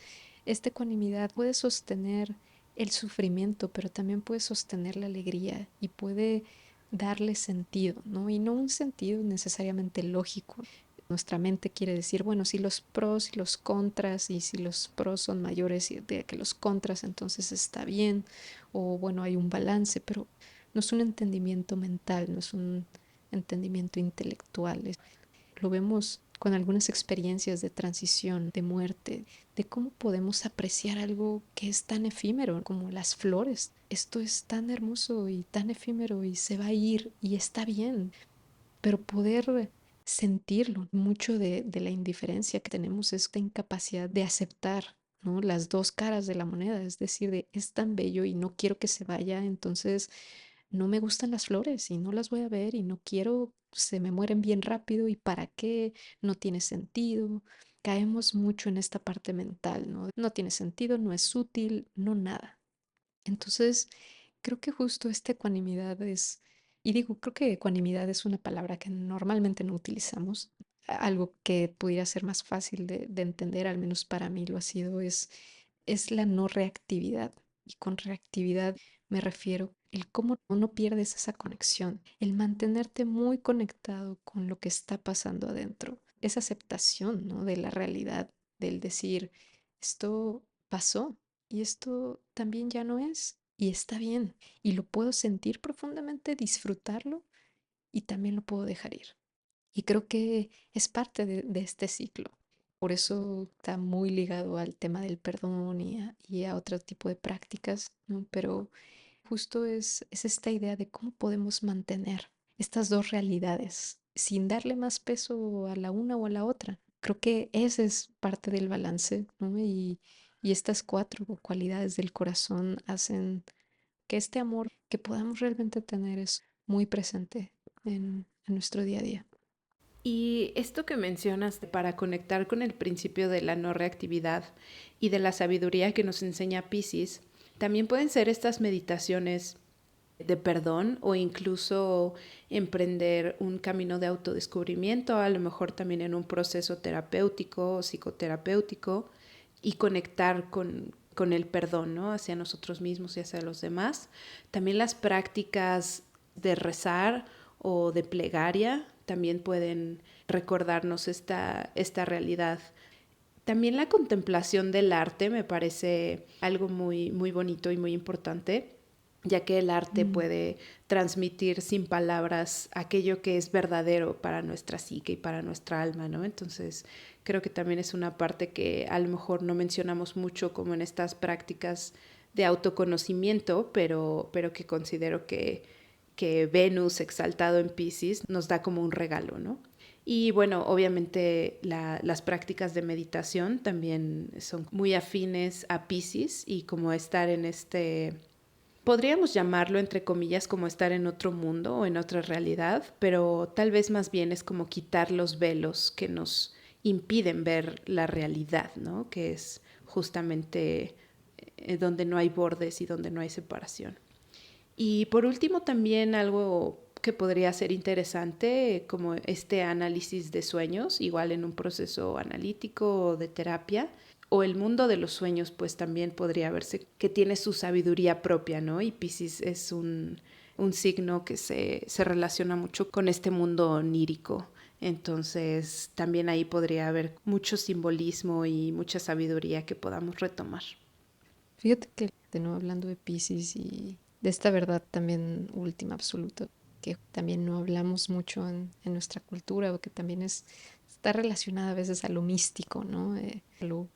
esta ecuanimidad puede sostener el sufrimiento, pero también puede sostener la alegría y puede darle sentido, ¿no? Y no un sentido necesariamente lógico. Nuestra mente quiere decir, bueno, si los pros y los contras, y si los pros son mayores de que los contras, entonces está bien, o bueno, hay un balance, pero no es un entendimiento mental, no es un entendimiento intelectual. Lo vemos con algunas experiencias de transición, de muerte, de cómo podemos apreciar algo que es tan efímero como las flores. Esto es tan hermoso y tan efímero y se va a ir y está bien, pero poder sentirlo. Mucho de la indiferencia que tenemos es esta incapacidad de aceptar ¿no? Las dos caras de la moneda, es decir, de es tan bello y no quiero que se vaya, entonces no me gustan las flores y no las voy a ver y no quiero, se me mueren bien rápido y para qué, no tiene sentido. Caemos mucho en esta parte mental, ¿no? No tiene sentido, no es útil, no nada. Entonces, creo que justo esta ecuanimidad es, y digo, creo que ecuanimidad es una palabra que normalmente no utilizamos. Algo que pudiera ser más fácil de entender, al menos para mí lo ha sido, es la no reactividad. Y con reactividad me refiero el cómo no pierdes esa conexión, el mantenerte muy conectado con lo que está pasando adentro, esa aceptación, ¿no? De la realidad, del decir, esto pasó y esto también ya no es y está bien y lo puedo sentir profundamente, disfrutarlo y también lo puedo dejar ir. Y creo que es parte de este ciclo. Por eso está muy ligado al tema del perdón y a otro tipo de prácticas, ¿no? Pero justo es esta idea de cómo podemos mantener estas dos realidades sin darle más peso a la una o a la otra. Creo que ese es parte del balance, ¿no? Y estas cuatro cualidades del corazón hacen que este amor que podamos realmente tener es muy presente en nuestro día a día. Y esto que mencionas para conectar con el principio de la no reactividad y de la sabiduría que nos enseña Piscis, también pueden ser estas meditaciones de perdón o incluso emprender un camino de autodescubrimiento, a lo mejor también en un proceso terapéutico o psicoterapéutico y conectar con el perdón, ¿no? Hacia nosotros mismos y hacia los demás. También las prácticas de rezar o de plegaria también pueden recordarnos esta realidad. También la contemplación del arte me parece algo muy, muy bonito y muy importante, ya que el arte Mm. puede transmitir sin palabras aquello que es verdadero para nuestra psique y para nuestra alma, ¿no? Entonces, creo que también es una parte que a lo mejor no mencionamos mucho como en estas prácticas de autoconocimiento, pero que considero que Venus exaltado en Piscis nos da como un regalo, ¿no? Y bueno, obviamente las prácticas de meditación también son muy afines a Piscis y como estar en podríamos llamarlo entre comillas como estar en otro mundo o en otra realidad, pero tal vez más bien es como quitar los velos que nos impiden ver la realidad, ¿no? Que es justamente donde no hay bordes y donde no hay separación. Y por último también algo que podría ser interesante, como este análisis de sueños, igual en un proceso analítico o de terapia, o el mundo de los sueños, pues también podría verse que tiene su sabiduría propia, ¿no? Y Piscis es un signo que se relaciona mucho con este mundo onírico. Entonces también ahí podría haber mucho simbolismo y mucha sabiduría que podamos retomar. Fíjate que de nuevo hablando de Piscis y de esta verdad también última, absoluta, que también no hablamos mucho en nuestra cultura o que también está relacionada a veces a lo místico, ¿no? A lo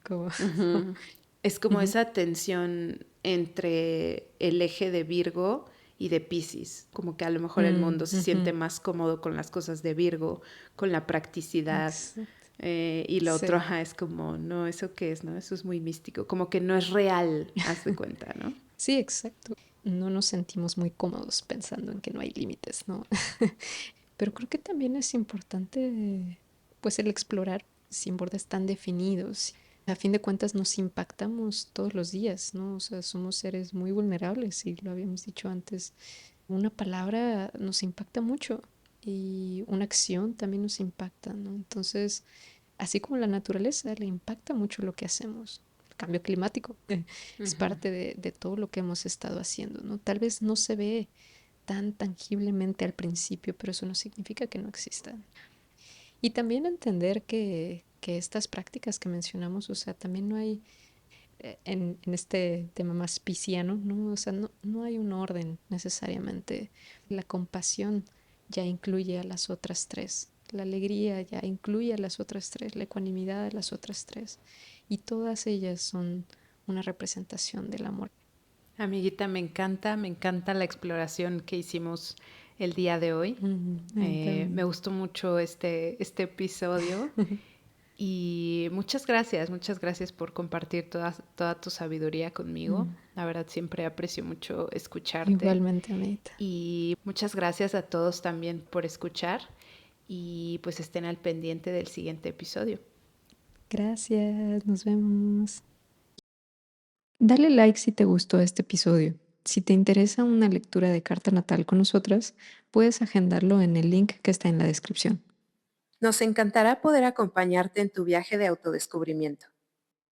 como, Ujú. Es como ujú, esa tensión entre el eje de Virgo y de Piscis, como que a lo mejor el mundo se siente ujú, más cómodo con las cosas de Virgo, con la practicidad, exacto. y lo otro, Sí, ajá, es como, no, ¿eso qué es, no? Eso es muy místico, como que no es real, haz de cuenta, ¿no? sí, exacto. No nos sentimos muy cómodos pensando en que no hay límites, ¿no? Pero creo que también es importante, pues, el explorar sin bordes tan definidos. A fin de cuentas nos impactamos todos los días, ¿no? O sea, somos seres muy vulnerables y lo habíamos dicho antes. Una palabra nos impacta mucho y una acción también nos impacta, ¿no? Entonces, así como la naturaleza le impacta mucho lo que hacemos. El cambio climático es Ujú. parte de todo lo que hemos estado haciendo, ¿no? Tal vez no se ve tan tangiblemente al principio, pero eso no significa que no existan. Y también entender que estas prácticas que mencionamos, o sea, también no hay, en este tema más pisciano, ¿no? O sea, no hay un orden necesariamente. La compasión ya incluye a las otras tres. La alegría ya incluye a las otras tres, la ecuanimidad a las otras tres. Y todas ellas son una representación del amor. Amiguita, me encanta la exploración que hicimos el día de hoy. A mí Me también. gustó mucho este episodio. Y muchas gracias por compartir toda tu sabiduría conmigo. Mm, La verdad, siempre aprecio mucho escucharte. igualmente, Anita. Y muchas gracias a todos también por escuchar. Y pues estén al pendiente del siguiente episodio. Gracias, nos vemos. Dale like si te gustó este episodio. Si te interesa una lectura de carta natal con nosotras, puedes agendarlo en el link que está en la descripción. Nos encantará poder acompañarte en tu viaje de autodescubrimiento.